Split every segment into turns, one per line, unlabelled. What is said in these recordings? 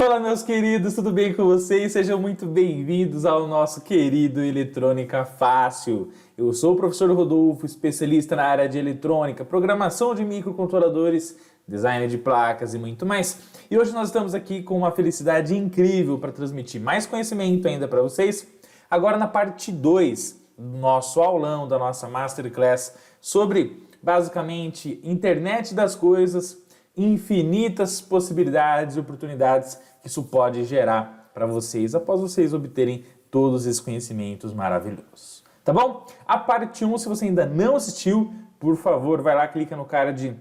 Fala, meus queridos, tudo bem com vocês? Sejam muito bem-vindos ao nosso querido Eletrônica Fácil. Eu sou o professor Rodolfo, especialista na área de eletrônica, programação de microcontroladores, design de placas e muito mais. E hoje nós estamos aqui com uma felicidade incrível para transmitir mais conhecimento ainda para vocês. Agora na parte 2 do nosso aulão, da nossa Masterclass, sobre basicamente internet das coisas, infinitas possibilidades e oportunidades que isso pode gerar para vocês após vocês obterem todos esses conhecimentos maravilhosos. Tá bom? A parte 1, se você ainda não assistiu, por favor, vai lá, clica no card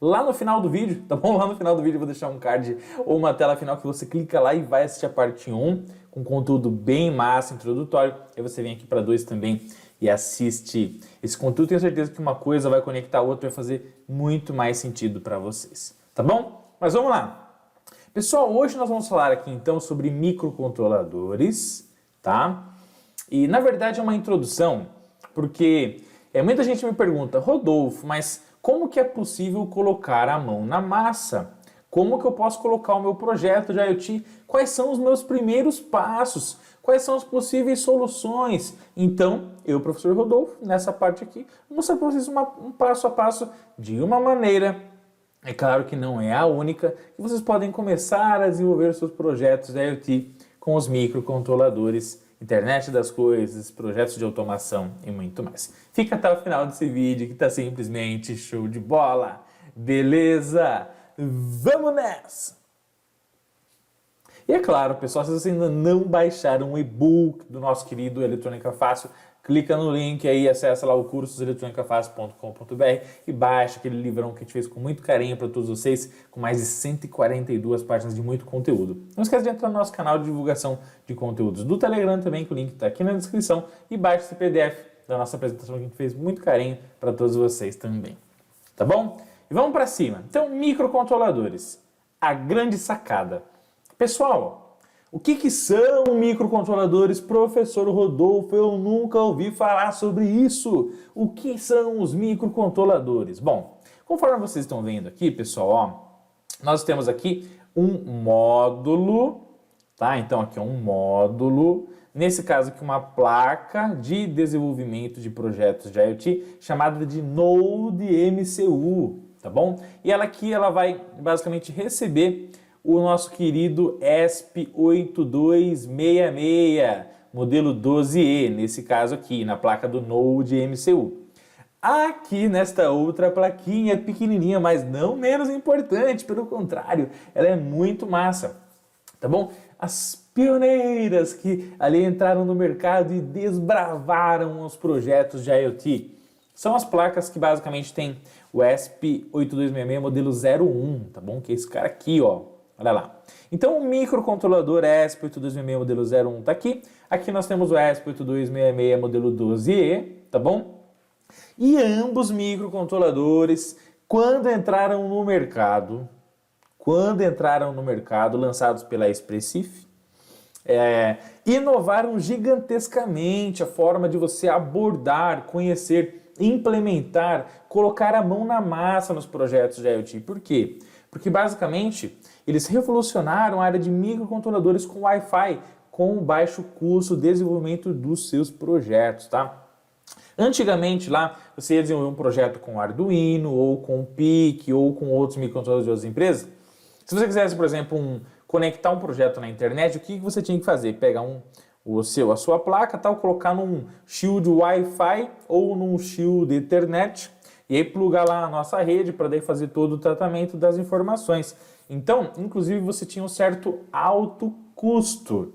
lá no final do vídeo, tá bom? Lá no final do vídeo eu vou deixar um card ou uma tela final que você clica lá e vai assistir a parte 1 com conteúdo bem massa, introdutório. Aí você vem aqui para 2 também e assiste esse conteúdo. Tenho certeza que uma coisa vai conectar a outra, vai fazer muito mais sentido para vocês, tá bom? Mas vamos lá. Pessoal, hoje nós vamos falar aqui então sobre microcontroladores, tá? E na verdade é uma introdução, porque muita gente me pergunta, Rodolfo, mas como que é possível colocar a mão na massa? Como que eu posso colocar o meu projeto de IoT? Quais são os meus primeiros passos? Quais são as possíveis soluções? Então, eu, professor Rodolfo, nessa parte aqui, vou mostrar para vocês um passo a passo de uma maneira, é claro que não é a única, que vocês podem começar a desenvolver os seus projetos de IoT com os microcontroladores, internet das coisas, projetos de automação e muito mais. Fica até o final desse vídeo que está simplesmente show de bola. Beleza? Vamos nessa! E é claro, pessoal, se vocês ainda não baixaram o e-book do nosso querido Eletrônica Fácil, clica no link aí, acessa lá o curso eletronicafácil.com.br e baixa aquele livrão que a gente fez com muito carinho para todos vocês, com mais de 142 páginas de muito conteúdo. Não esquece de entrar no nosso canal de divulgação de conteúdos do Telegram também, que o link está aqui na descrição, e baixa esse PDF da nossa apresentação que a gente fez com muito carinho para todos vocês também. Tá bom? E vamos para cima. Então, microcontroladores. A grande sacada. Pessoal, o que são microcontroladores? Professor Rodolfo, eu nunca ouvi falar sobre isso. O que são os microcontroladores? Bom, conforme vocês estão vendo aqui, pessoal, ó, nós temos aqui um módulo, tá? Então, aqui é um módulo. Nesse caso aqui, uma placa de desenvolvimento de projetos de IoT chamada de Node-MCU. Tá bom? E ela aqui, ela vai basicamente receber o nosso querido ESP8266, modelo 12E, nesse caso aqui, na placa do Node-MCU. Aqui, nesta outra plaquinha pequenininha, mas não menos importante, pelo contrário, ela é muito massa, tá bom? As pioneiras que ali entraram no mercado e desbravaram os projetos de IoT. São as placas que basicamente tem o ESP8266 modelo 01, tá bom? Que é esse cara aqui, ó. Olha lá. Então o microcontrolador ESP8266 modelo 01 tá aqui. Aqui nós temos o ESP8266 modelo 12E, tá bom? E ambos microcontroladores, quando entraram no mercado, lançados pela Espressif, inovaram gigantescamente a forma de você abordar, conhecer, implementar, colocar a mão na massa nos projetos de IoT. Por quê? Porque basicamente eles revolucionaram a área de microcontroladores com Wi-Fi, com baixo custo, desenvolvimento dos seus projetos, tá? Antigamente lá você ia desenvolver um projeto com Arduino, ou com PIC, ou com outros microcontroladores de outras empresas. Se você quisesse, por exemplo, conectar um projeto na internet, o que você tinha que fazer? Pegar a sua placa, tal, colocar num shield Wi-Fi ou num shield Ethernet e aí plugar lá na nossa rede para daí fazer todo o tratamento das informações. Então, inclusive, você tinha um certo alto custo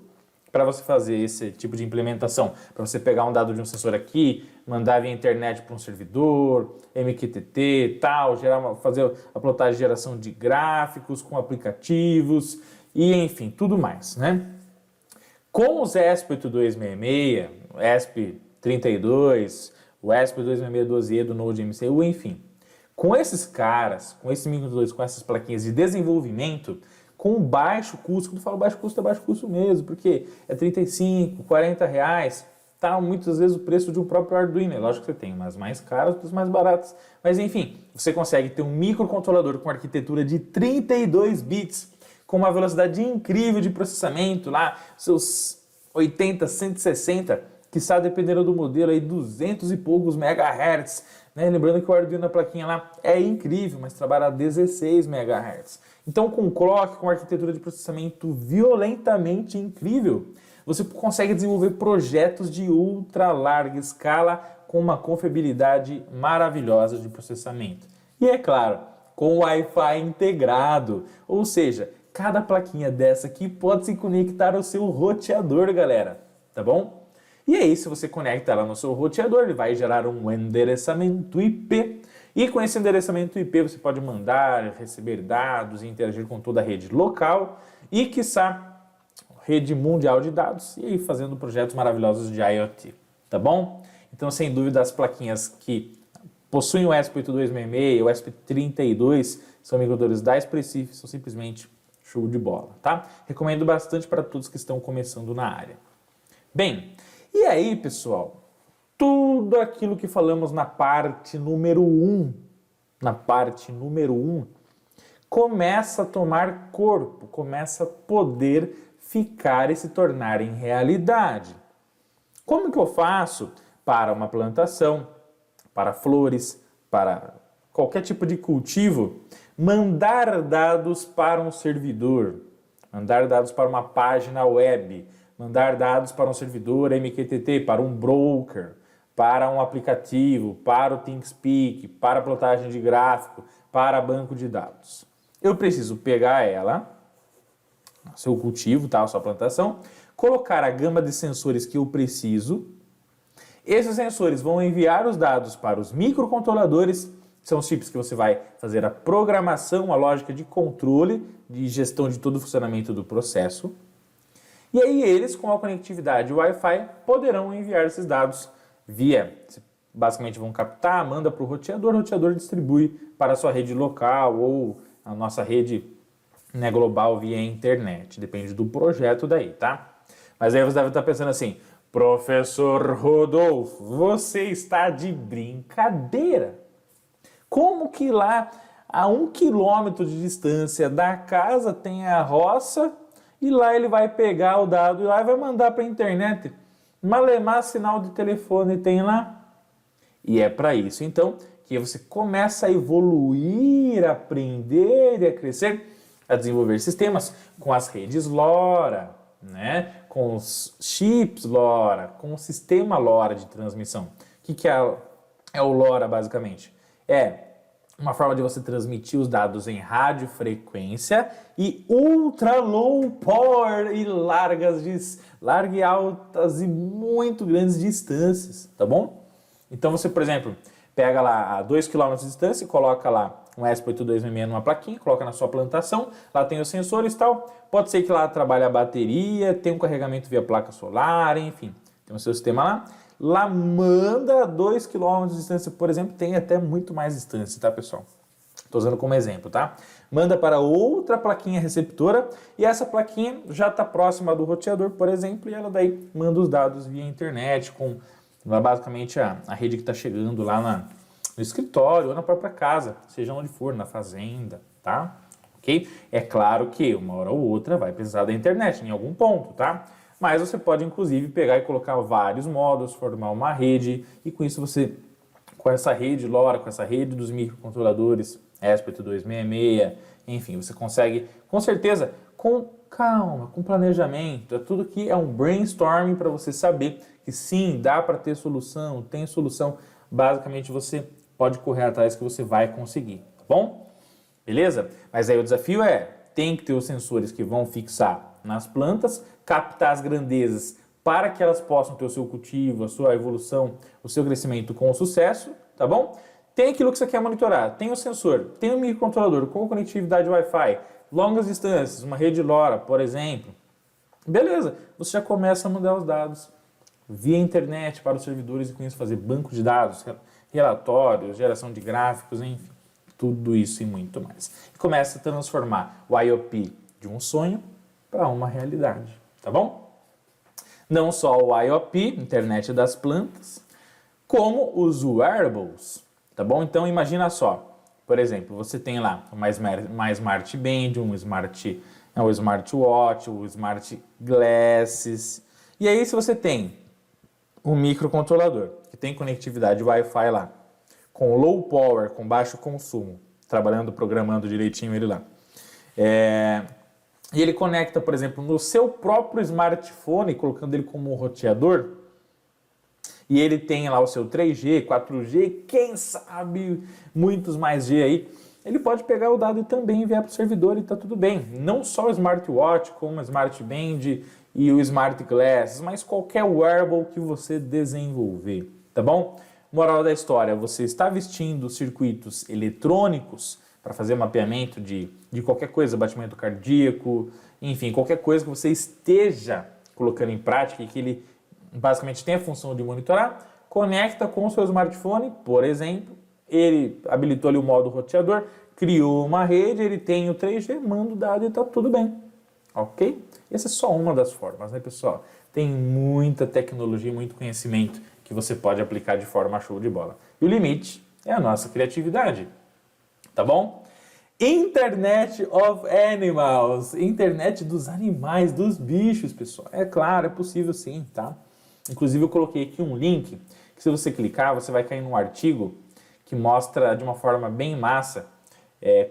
para você fazer esse tipo de implementação. Para você pegar um dado de um sensor aqui, mandar via internet para um servidor, MQTT, tal, fazer a plotagem de geração de gráficos com aplicativos e, enfim, tudo mais, né? Com os ESP8266, o ESP32, o ESP8266-12E do Node-MCU, enfim. Com esses caras, com esses microcontroladores, com essas plaquinhas de desenvolvimento, com baixo custo, quando eu falo baixo custo, é baixo custo mesmo, porque é 35, 40 reais, tá muitas vezes o preço de um próprio Arduino. É lógico que você tem umas mais caras, outras mais baratas, mas enfim, você consegue ter um microcontrolador com arquitetura de 32 bits, com uma velocidade incrível de processamento lá, seus 80, 160, quiçá dependendo do modelo aí 200 e poucos megahertz, né? Lembrando que o Arduino na plaquinha lá é incrível, mas trabalha a 16 megahertz. Então com clock, com arquitetura de processamento violentamente incrível, você consegue desenvolver projetos de ultra larga escala com uma confiabilidade maravilhosa de processamento. E é claro, com Wi-Fi integrado, ou seja, cada plaquinha dessa aqui pode se conectar ao seu roteador, galera, tá bom? E aí, se você conecta ela no seu roteador, ele vai gerar um endereçamento IP. E com esse endereçamento IP, você pode mandar, receber dados e interagir com toda a rede local e, quiçá, rede mundial de dados, e aí fazendo projetos maravilhosos de IoT, tá bom? Então, sem dúvida, as plaquinhas que possuem o ESP8266 e o ESP32 são microcontroladores da Espressif, são simplesmente show de bola, tá? Recomendo bastante para todos que estão começando na área. Bem, e aí, pessoal, tudo aquilo que falamos na parte número 1, começa a tomar corpo, começa a poder ficar e se tornar em realidade. Como que eu faço para uma plantação, para flores, para qualquer tipo de cultivo, mandar dados para um servidor, mandar dados para uma página web, mandar dados para um servidor MQTT, para um broker, para um aplicativo, para o ThinkSpeak, para a plotagem de gráfico, para banco de dados. Eu preciso pegar ela, seu cultivo, tá, a sua plantação, colocar a gama de sensores que eu preciso. Esses sensores vão enviar os dados para os microcontroladores, são os chips que você vai fazer a programação, a lógica de controle, de gestão de todo o funcionamento do processo. E aí eles, com a conectividade Wi-Fi, poderão enviar esses dados basicamente vão captar, manda para o roteador distribui para a sua rede local ou a nossa rede, né, global via internet, depende do projeto daí, tá? Mas aí você deve estar pensando assim, professor Rodolfo, você está de brincadeira. Como que lá, a 1 quilômetro de distância da casa tem a roça e lá ele vai pegar o dado e lá vai mandar para a internet? Malemar sinal de telefone tem lá? E é para isso, então, que você começa a evoluir, a aprender e a crescer, a desenvolver sistemas com as redes LoRa, né? Com os chips LoRa, com o sistema LoRa de transmissão. O que é o LoRa, basicamente? É uma forma de você transmitir os dados em radiofrequência e ultra low power e largas e altas e muito grandes distâncias, tá bom? Então você, por exemplo, pega lá a 2 km de distância e coloca lá um ESP8266 numa plaquinha, coloca na sua plantação, lá tem os sensores e tal, pode ser que lá trabalhe a bateria, tem um carregamento via placa solar, enfim, tem o seu sistema lá. Lá manda 2 km de distância, por exemplo, tem até muito mais distância, tá, pessoal? Estou usando como exemplo, tá? Manda para outra plaquinha receptora e essa plaquinha já está próxima do roteador, por exemplo, e ela daí manda os dados via internet com basicamente a rede que está chegando lá no escritório ou na própria casa, seja onde for, na fazenda, tá? Ok? É claro que uma hora ou outra vai precisar da internet em algum ponto, tá? Mas você pode, inclusive, pegar e colocar vários módulos, formar uma rede, e com isso você, com essa rede LoRa, com essa rede dos microcontroladores, ESP8266, enfim, você consegue, com certeza, com calma, com planejamento, tudo que é um brainstorming para você saber que sim, dá para ter solução, tem solução, basicamente você pode correr atrás que você vai conseguir, tá bom? Beleza? Mas aí o desafio tem que ter os sensores que vão fixar nas plantas, captar as grandezas para que elas possam ter o seu cultivo, a sua evolução, o seu crescimento com sucesso, tá bom? Tem aquilo que você quer monitorar, tem o sensor, tem o microcontrolador com conectividade Wi-Fi, longas distâncias, uma rede LoRa, por exemplo. Beleza, você já começa a mandar os dados via internet para os servidores e com isso fazer banco de dados, relatórios, geração de gráficos, enfim, tudo isso e muito mais. E começa a transformar o IoT de um sonho para uma realidade, tá bom? Não só o IoT, internet das plantas, como os wearables, tá bom? Então imagina só, por exemplo, você tem lá uma Smart Band, um Smart É o smartwatch, o smart glasses. E aí se você tem um microcontrolador que tem conectividade Wi-Fi lá, com low power, com baixo consumo, trabalhando, programando direitinho ele lá. E ele conecta, por exemplo, no seu próprio smartphone, colocando ele como um roteador, e ele tem lá o seu 3G, 4G, quem sabe muitos mais G aí, ele pode pegar o dado e também enviar para o servidor e está tudo bem. Não só o smartwatch, como o smartband e o smart glasses, mas qualquer wearable que você desenvolver, tá bom? Moral da história, você está vestindo circuitos eletrônicos para fazer mapeamento de qualquer coisa, batimento cardíaco, enfim, qualquer coisa que você esteja colocando em prática e que ele basicamente tem a função de monitorar, conecta com o seu smartphone, por exemplo, ele habilitou ali o modo roteador, criou uma rede, ele tem o 3G, manda o dado e está tudo bem, ok? Essa é só uma das formas, né, pessoal? Tem muita tecnologia, muito conhecimento que você pode aplicar de forma show de bola. E o limite é a nossa criatividade, tá bom? Internet of Animals, internet dos animais, dos bichos, pessoal. É claro, é possível sim, tá? Inclusive eu coloquei aqui um link, que se você clicar, você vai cair num artigo que mostra de uma forma bem massa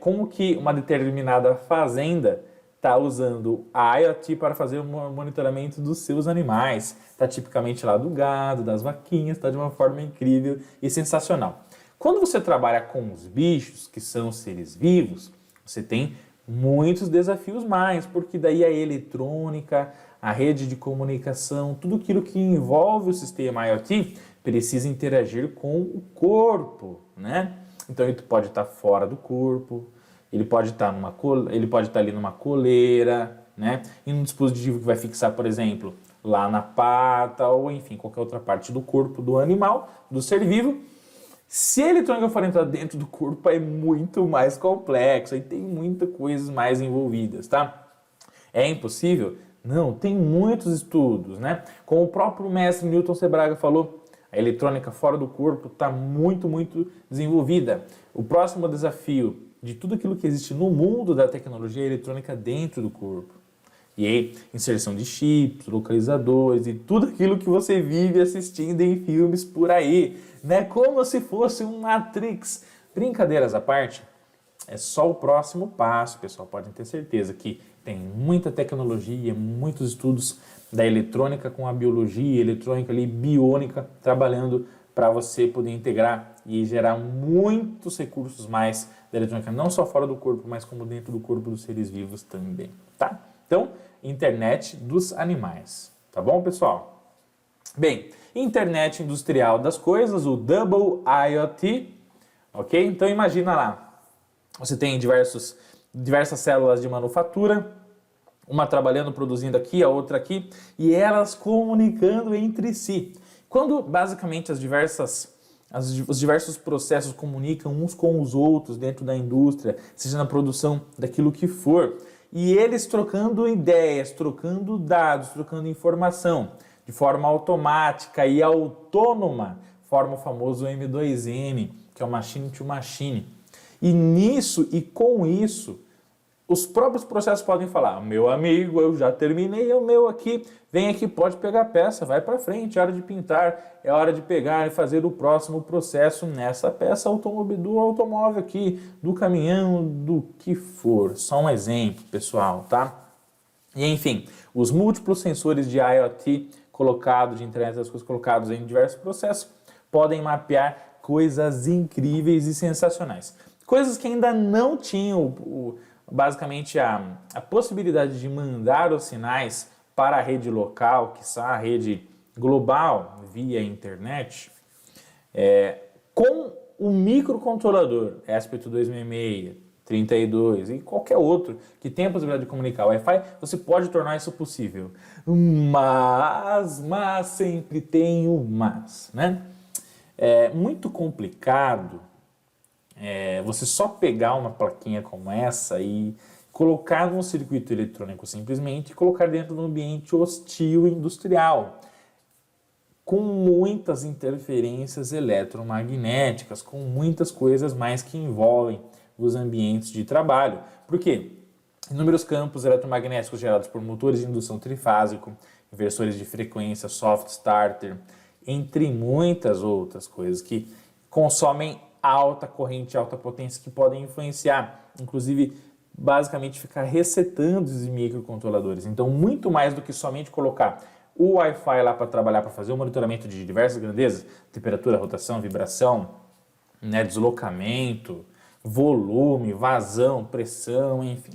como que uma determinada fazenda está usando a IoT para fazer o monitoramento dos seus animais. Está tipicamente lá do gado, das vaquinhas, está de uma forma incrível e sensacional. Quando você trabalha com os bichos, que são seres vivos, você tem muitos desafios mais, porque daí a eletrônica, a rede de comunicação, tudo aquilo que envolve o sistema IoT precisa interagir com o corpo, né? Então ele pode estar fora do corpo, ele pode estar ali numa coleira, né? E num dispositivo que vai fixar, por exemplo, lá na pata ou enfim, qualquer outra parte do corpo do animal, do ser vivo. Se a eletrônica for entrar dentro do corpo, é muito mais complexo, aí tem muitas coisas mais envolvidas, tá? É impossível? Não, tem muitos estudos, né? Como o próprio mestre Newton Sebraga falou, a eletrônica fora do corpo está muito, muito desenvolvida. O próximo desafio de tudo aquilo que existe no mundo da tecnologia é a eletrônica dentro do corpo. E aí, inserção de chips, localizadores e tudo aquilo que você vive assistindo em filmes por aí, né? Como se fosse um Matrix. Brincadeiras à parte, é só o próximo passo, pessoal. Podem ter certeza que tem muita tecnologia, muitos estudos da eletrônica com a biologia, eletrônica ali, biônica, trabalhando para você poder integrar e gerar muitos recursos mais da eletrônica, não só fora do corpo, mas como dentro do corpo dos seres vivos também, tá? Então, internet dos animais, tá bom, pessoal? Bem, internet industrial das coisas, o Double IoT, ok? Então, imagina lá, você tem diversas células de manufatura, uma trabalhando, produzindo aqui, a outra aqui, e elas comunicando entre si. Quando, basicamente, os diversos processos comunicam uns com os outros dentro da indústria, seja na produção daquilo que for, e eles trocando ideias, trocando dados, trocando informação de forma automática e autônoma, forma o famoso M2M, que é o Machine to Machine. E nisso e com isso, os próprios processos podem falar, meu amigo, eu já terminei o meu aqui, vem aqui, pode pegar a peça, vai para frente, é hora de pintar, é hora de pegar e fazer o próximo processo nessa peça do automóvel aqui, do caminhão, do que for. Só um exemplo, pessoal, tá? E enfim, os múltiplos sensores de IoT colocados, de internet das coisas colocados em diversos processos, podem mapear coisas incríveis e sensacionais. Coisas que ainda não tinham basicamente a possibilidade de mandar os sinais para a rede local, quiçá a rede global via internet, com o microcontrolador ESP8266, 32 e qualquer outro que tenha a possibilidade de comunicar Wi-Fi, você pode tornar isso possível. Mas sempre tem o mas, né? É muito complicado você só pegar uma plaquinha como essa e colocar num circuito eletrônico simplesmente e colocar dentro de um ambiente hostil industrial, com muitas interferências eletromagnéticas, com muitas coisas mais que envolvem os ambientes de trabalho. Por quê? Inúmeros campos eletromagnéticos gerados por motores de indução trifásico, inversores de frequência, soft starter, entre muitas outras coisas que consomem alta corrente, alta potência, que podem influenciar, inclusive, basicamente ficar resetando os microcontroladores. Então, muito mais do que somente colocar o Wi-Fi lá para trabalhar, para fazer o monitoramento de diversas grandezas, temperatura, rotação, vibração, né, deslocamento, volume, vazão, pressão, enfim.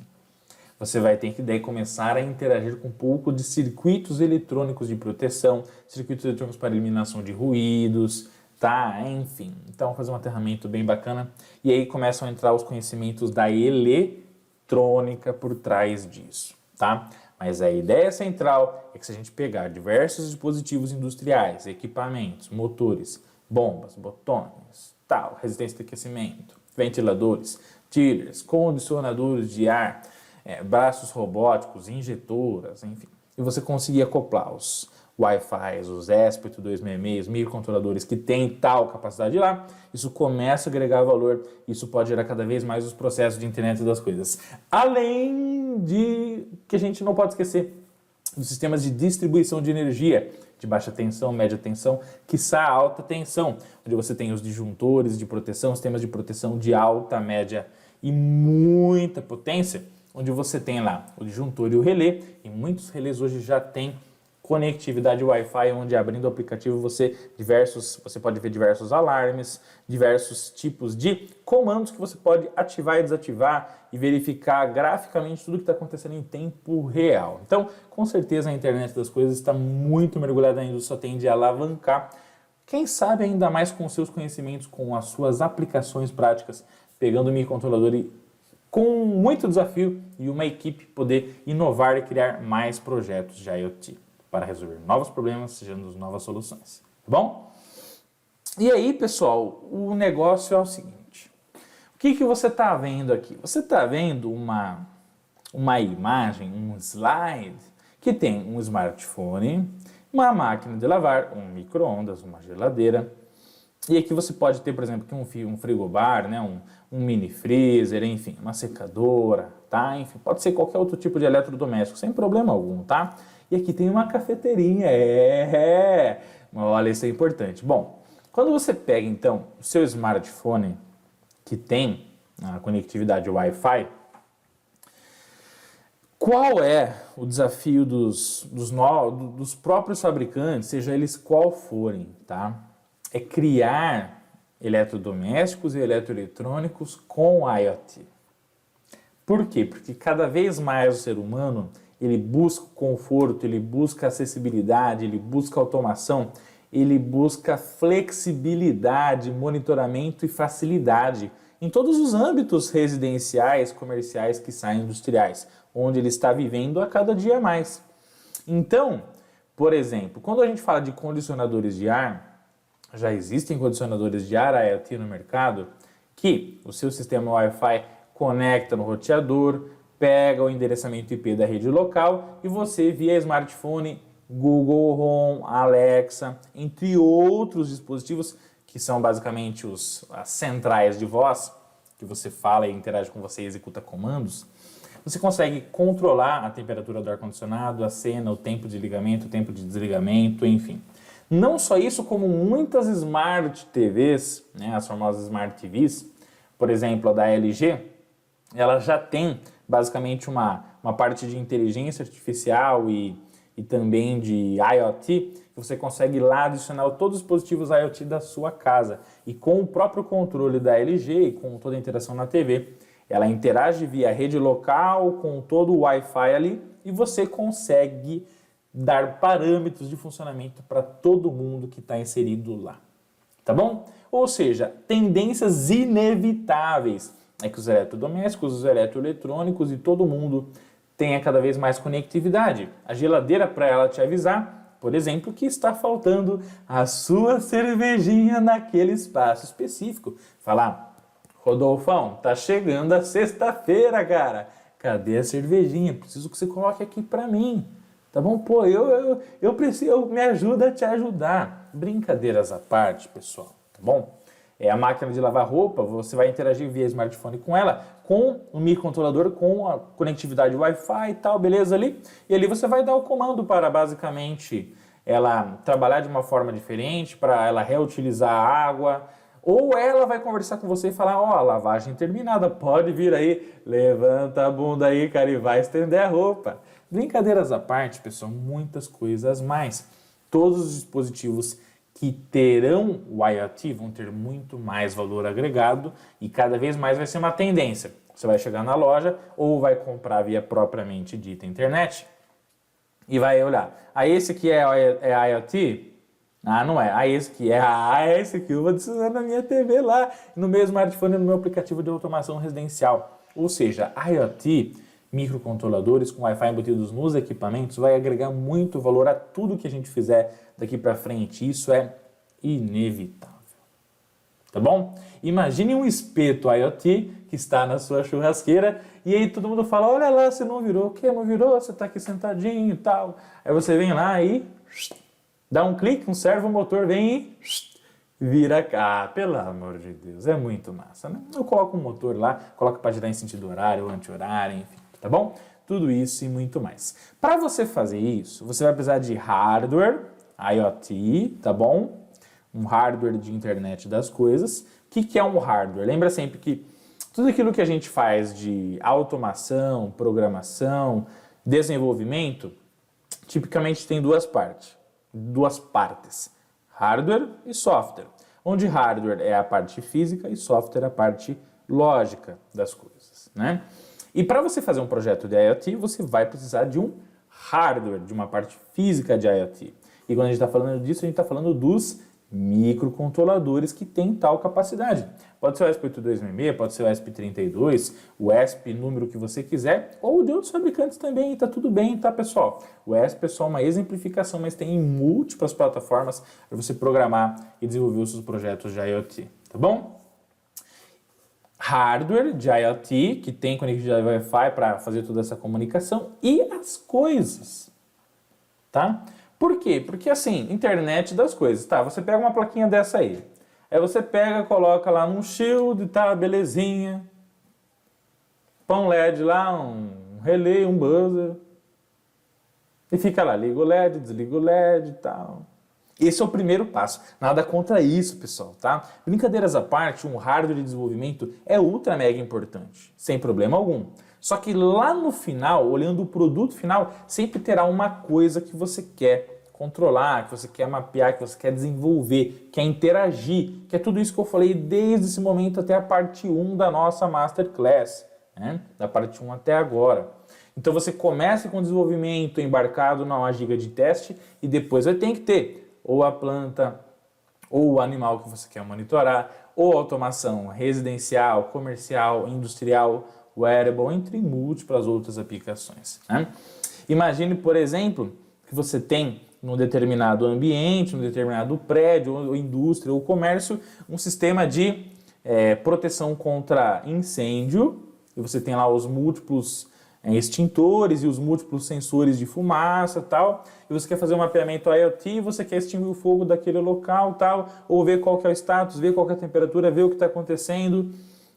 Você vai ter que daí começar a interagir com um pouco de circuitos eletrônicos de proteção, circuitos eletrônicos para eliminação de ruídos, tá? Enfim, então fazer um aterramento bem bacana. E aí começam a entrar os conhecimentos da eletrônica por trás disso, tá? Mas a ideia central é que se a gente pegar diversos dispositivos industriais, equipamentos, motores, bombas, botões, tal, resistência de aquecimento, ventiladores, chillers, condicionadores de ar, braços robóticos, injetoras, enfim. E você conseguir acoplar os Wi-Fi, os ESP8266, os microcontroladores que têm tal capacidade lá, isso começa a agregar valor, isso pode gerar cada vez mais os processos de internet das coisas. Além de que a gente não pode esquecer dos sistemas de distribuição de energia, de baixa tensão, média tensão, quiçá alta tensão, onde você tem os disjuntores de proteção, sistemas de proteção de alta, média e muita potência, onde você tem lá o disjuntor e o relé, e muitos relés hoje já têm conectividade Wi-Fi, onde abrindo o aplicativo você pode ver diversos alarmes, diversos tipos de comandos que você pode ativar e desativar e verificar graficamente tudo que está acontecendo em tempo real. Então, com certeza a internet das coisas está muito mergulhada ainda, só tende a alavancar. Quem sabe ainda mais com seus conhecimentos, com as suas aplicações práticas, pegando o microcontrolador e com muito desafio e uma equipe poder inovar e criar mais projetos de IoT para resolver novos problemas, gerando novas soluções, tá bom? E aí, pessoal, o negócio é o seguinte, o que você está vendo aqui? Você está vendo uma imagem, um slide, que tem um smartphone, uma máquina de lavar, um micro-ondas, uma geladeira, e aqui você pode ter, por exemplo, um frigobar, né, um mini freezer, enfim, uma secadora, tá? Enfim, pode ser qualquer outro tipo de eletrodoméstico, sem problema algum, tá? E aqui tem uma cafeteirinha, olha, isso é importante. Bom, quando você pega, então, o seu smartphone, que tem a conectividade Wi-Fi, qual é o desafio dos próprios fabricantes, seja eles qual forem, tá? É criar eletrodomésticos e eletroeletrônicos com IoT. Por quê? Porque cada vez mais o ser humano ele busca conforto, ele busca acessibilidade, ele busca automação, ele busca flexibilidade, monitoramento e facilidade em todos os âmbitos residenciais, comerciais, quiçá industriais, onde ele está vivendo a cada dia mais. Então, por exemplo, quando a gente fala de condicionadores de ar, já existem condicionadores de ar IoT no mercado que o seu sistema Wi-Fi conecta no roteador, pega o endereçamento IP da rede local e você, via smartphone, Google Home, Alexa, entre outros dispositivos, que são basicamente as centrais de voz, que você fala e interage com você e executa comandos, você consegue controlar a temperatura do ar-condicionado, a cena, o tempo de ligamento, o tempo de desligamento, enfim. Não só isso, como muitas Smart TVs, né, as famosas Smart TVs, por exemplo, a da LG, ela já tem basicamente uma parte de inteligência artificial e também de IoT, que você consegue lá adicionar todos os dispositivos IoT da sua casa. E com o próprio controle da LG e com toda a interação na TV, ela interage via rede local com todo o Wi-Fi ali e você consegue dar parâmetros de funcionamento para todo mundo que está inserido lá. Tá bom? Ou seja, tendências inevitáveis é que os eletrodomésticos, os eletroeletrônicos e todo mundo tenha cada vez mais conectividade. A geladeira, para ela te avisar, por exemplo, que está faltando a sua cervejinha naquele espaço específico. Falar, Rodolfão, tá chegando a sexta-feira, cara. Cadê a cervejinha? Preciso que você coloque aqui para mim. Tá bom? Pô, eu preciso, me ajuda a te ajudar. Brincadeiras à parte, pessoal, tá bom? A máquina de lavar roupa, você vai interagir via smartphone com ela, com o microcontrolador, com a conectividade Wi-Fi e tal, beleza ali? E ali você vai dar o comando para basicamente ela trabalhar de uma forma diferente, para ela reutilizar a água, ou ela vai conversar com você e falar, ó, lavagem terminada, pode vir aí, levanta a bunda aí, cara, e vai estender a roupa. Brincadeiras à parte, pessoal, muitas coisas mais. Todos os dispositivos que terão o IoT vão ter muito mais valor agregado e cada vez mais vai ser uma tendência. Você vai chegar na loja ou vai comprar via propriamente dita internet e vai olhar. Esse aqui é IoT? Não é. Esse aqui é. Esse aqui eu vou adicionar na minha TV lá, no meu smartphone, no meu aplicativo de automação residencial. Ou seja, IoT, microcontroladores com Wi-Fi embutidos nos equipamentos, vai agregar muito valor a tudo que a gente fizer daqui para frente. Isso é inevitável. Tá bom? Imagine um espeto IoT que está na sua churrasqueira e aí todo mundo fala, olha lá, você não virou. O que? Não virou? Você está aqui sentadinho e tal. Aí você vem lá e dá um clique, um servomotor vem e vira cá. Pelo amor de Deus, é muito massa, né? Eu coloco um motor lá, coloco para girar em sentido horário ou anti-horário, enfim, tá bom? Tudo isso e muito mais. Para você fazer isso, você vai precisar de hardware, IoT, tá bom? Um hardware de internet das coisas. O que é um hardware? Lembra sempre que tudo aquilo que a gente faz de automação, programação, desenvolvimento, tipicamente tem duas partes, hardware e software, onde hardware é a parte física e software é a parte lógica das coisas, né? E para você fazer um projeto de IoT, você vai precisar de um hardware, de uma parte física de IoT. E quando a gente está falando disso, a gente está falando dos microcontroladores que têm tal capacidade. Pode ser o ESP8266, pode ser o ESP32, o ESP número que você quiser, ou de outros fabricantes também, tá tudo bem, tá, pessoal? O ESP é só uma exemplificação, mas tem em múltiplas plataformas para você programar e desenvolver os seus projetos de IoT, tá bom? Hardware de IoT, que tem conectividade Wi-Fi para fazer toda essa comunicação, e as coisas, tá? Por quê? Porque assim, internet das coisas, tá? Você pega uma plaquinha dessa aí, você pega, coloca lá num shield, tá? Belezinha. Põe um LED lá, um relé, um buzzer. E fica lá, liga o LED, desliga o LED e tal. Esse é o primeiro passo. Nada contra isso, pessoal, tá? Brincadeiras à parte, um hardware de desenvolvimento é ultra mega importante, sem problema algum. Só que lá no final, olhando o produto final, sempre terá uma coisa que você quer controlar, que você quer mapear, que você quer desenvolver, quer interagir, que é tudo isso que eu falei desde esse momento até a parte 1 da nossa Masterclass, né? Da parte 1 até agora. Então você começa com o desenvolvimento embarcado na giga de teste e depois vai ter que ter ou a planta, ou o animal que você quer monitorar, ou automação residencial, comercial, industrial, wearable, entre múltiplas outras aplicações, né? Imagine, por exemplo, que você tem num determinado ambiente, num determinado prédio, ou indústria, ou comércio, um sistema de proteção contra incêndio, e você tem lá os múltiplos extintores e os múltiplos sensores de fumaça tal, e você quer fazer um mapeamento IoT, você quer extinguir o fogo daquele local tal, ou ver qual que é o status, ver qual que é a temperatura, ver o que está acontecendo.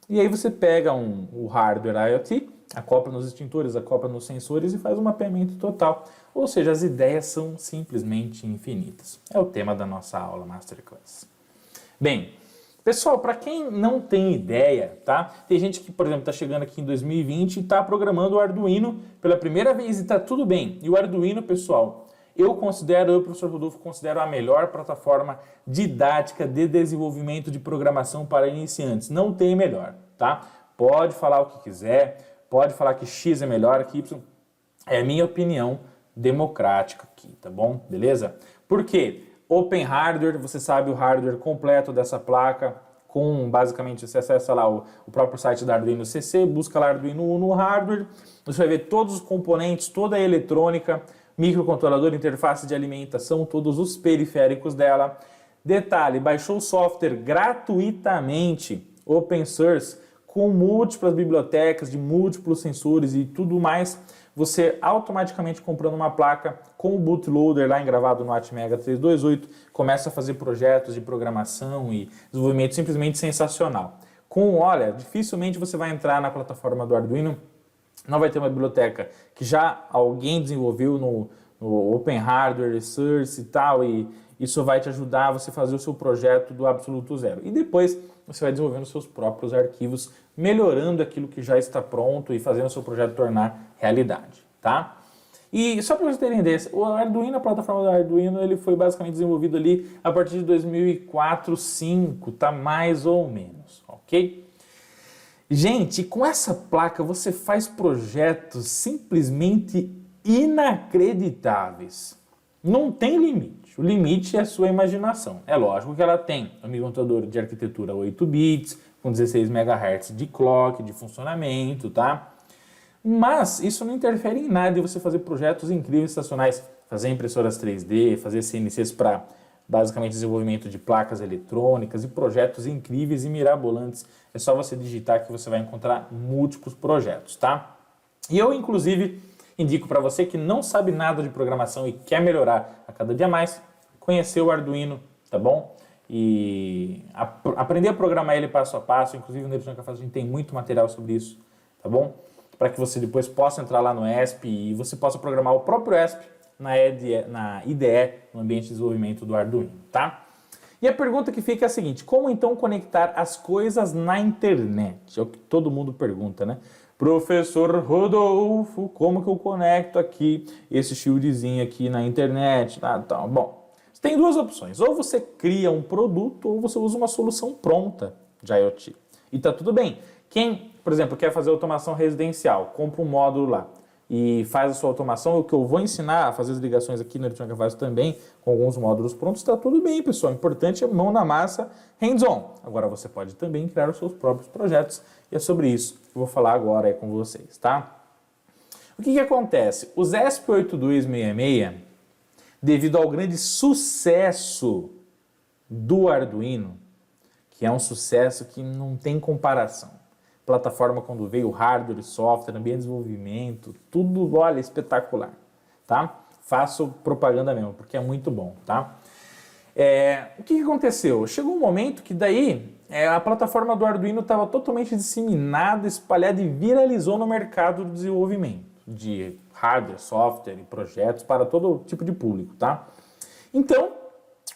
E aí você pega o hardware IoT, acopla nos extintores, acopla nos sensores e faz um mapeamento total. Ou seja, as ideias são simplesmente infinitas. É o tema da nossa aula Masterclass. Bem, pessoal, para quem não tem ideia, tá? Tem gente que, por exemplo, está chegando aqui em 2020 e está programando o Arduino pela primeira vez e está tudo bem. E o Arduino, pessoal, eu, professor Rodolfo, considero a melhor plataforma didática de desenvolvimento de programação para iniciantes. Não tem melhor, tá? Pode falar o que quiser, pode falar que X é melhor, que Y. É a minha opinião democrática aqui, tá bom? Beleza? Por quê? Open Hardware, você sabe o hardware completo dessa placa, com basicamente você acessa lá o próprio site da Arduino CC, busca lá Arduino Uno hardware, você vai ver todos os componentes, toda a eletrônica, microcontrolador, interface de alimentação, todos os periféricos dela. Detalhe, baixou o software gratuitamente, open source, com múltiplas bibliotecas de múltiplos sensores e tudo mais. Você automaticamente comprando uma placa com o bootloader lá engravado no Atmega 328, começa a fazer projetos de programação e desenvolvimento simplesmente sensacional. Olha, dificilmente você vai entrar na plataforma do Arduino, não vai ter uma biblioteca que já alguém desenvolveu no Open Hardware Research e tal, e isso vai te ajudar a você fazer o seu projeto do absoluto zero. E depois você vai desenvolvendo seus próprios arquivos, melhorando aquilo que já está pronto e fazendo o seu projeto tornar realidade, tá? E só para vocês terem ideia, o Arduino, a plataforma do Arduino, ele foi basicamente desenvolvido ali a partir de 2004, 2005, tá? Mais ou menos, ok? Gente, com essa placa você faz projetos simplesmente inacreditáveis. Não tem limite. O limite é a sua imaginação. É lógico que ela tem um microcontrolador de arquitetura 8 bits, com 16 MHz de clock, de funcionamento, tá? Mas isso não interfere em nada em você fazer projetos incríveis, sensacionais, fazer impressoras 3D, fazer CNCs para basicamente desenvolvimento de placas eletrônicas e projetos incríveis e mirabolantes. É só você digitar que você vai encontrar múltiplos projetos, tá? E eu, inclusive, indico para você que não sabe nada de programação e quer melhorar a cada dia mais, conhecer o Arduino, tá bom? E aprender a programar ele passo a passo, inclusive no Eletrônica Fácil a gente tem muito material sobre isso, tá bom? Para que você depois possa entrar lá no ESP e você possa programar o próprio ESP na IDE, no ambiente de desenvolvimento do Arduino, tá? E a pergunta que fica é a seguinte: como então conectar as coisas na internet? É o que todo mundo pergunta, né? Professor Rodolfo, como que eu conecto aqui esse shieldzinho aqui na internet? Tá. Bom, você tem duas opções. Ou você cria um produto ou você usa uma solução pronta de IoT. E tá tudo bem. Quem, por exemplo, quer fazer automação residencial, compra um módulo lá e faz a sua automação, o que eu vou ensinar a fazer as ligações aqui no Eletrônica Fácil também, com alguns módulos prontos, está tudo bem, pessoal. O importante é mão na massa, hands-on. Agora você pode também criar os seus próprios projetos, e é sobre isso que eu vou falar agora aí com vocês, tá? O que acontece? O ESP8266, devido ao grande sucesso do Arduino, que é um sucesso que não tem comparação, plataforma quando veio hardware, software, ambiente de desenvolvimento, tudo, olha, espetacular, tá? Faço propaganda mesmo, porque é muito bom, tá? O que aconteceu? Chegou um momento que daí a plataforma do Arduino estava totalmente disseminada, espalhada e viralizou no mercado de desenvolvimento de hardware, software e projetos para todo tipo de público, tá? Então,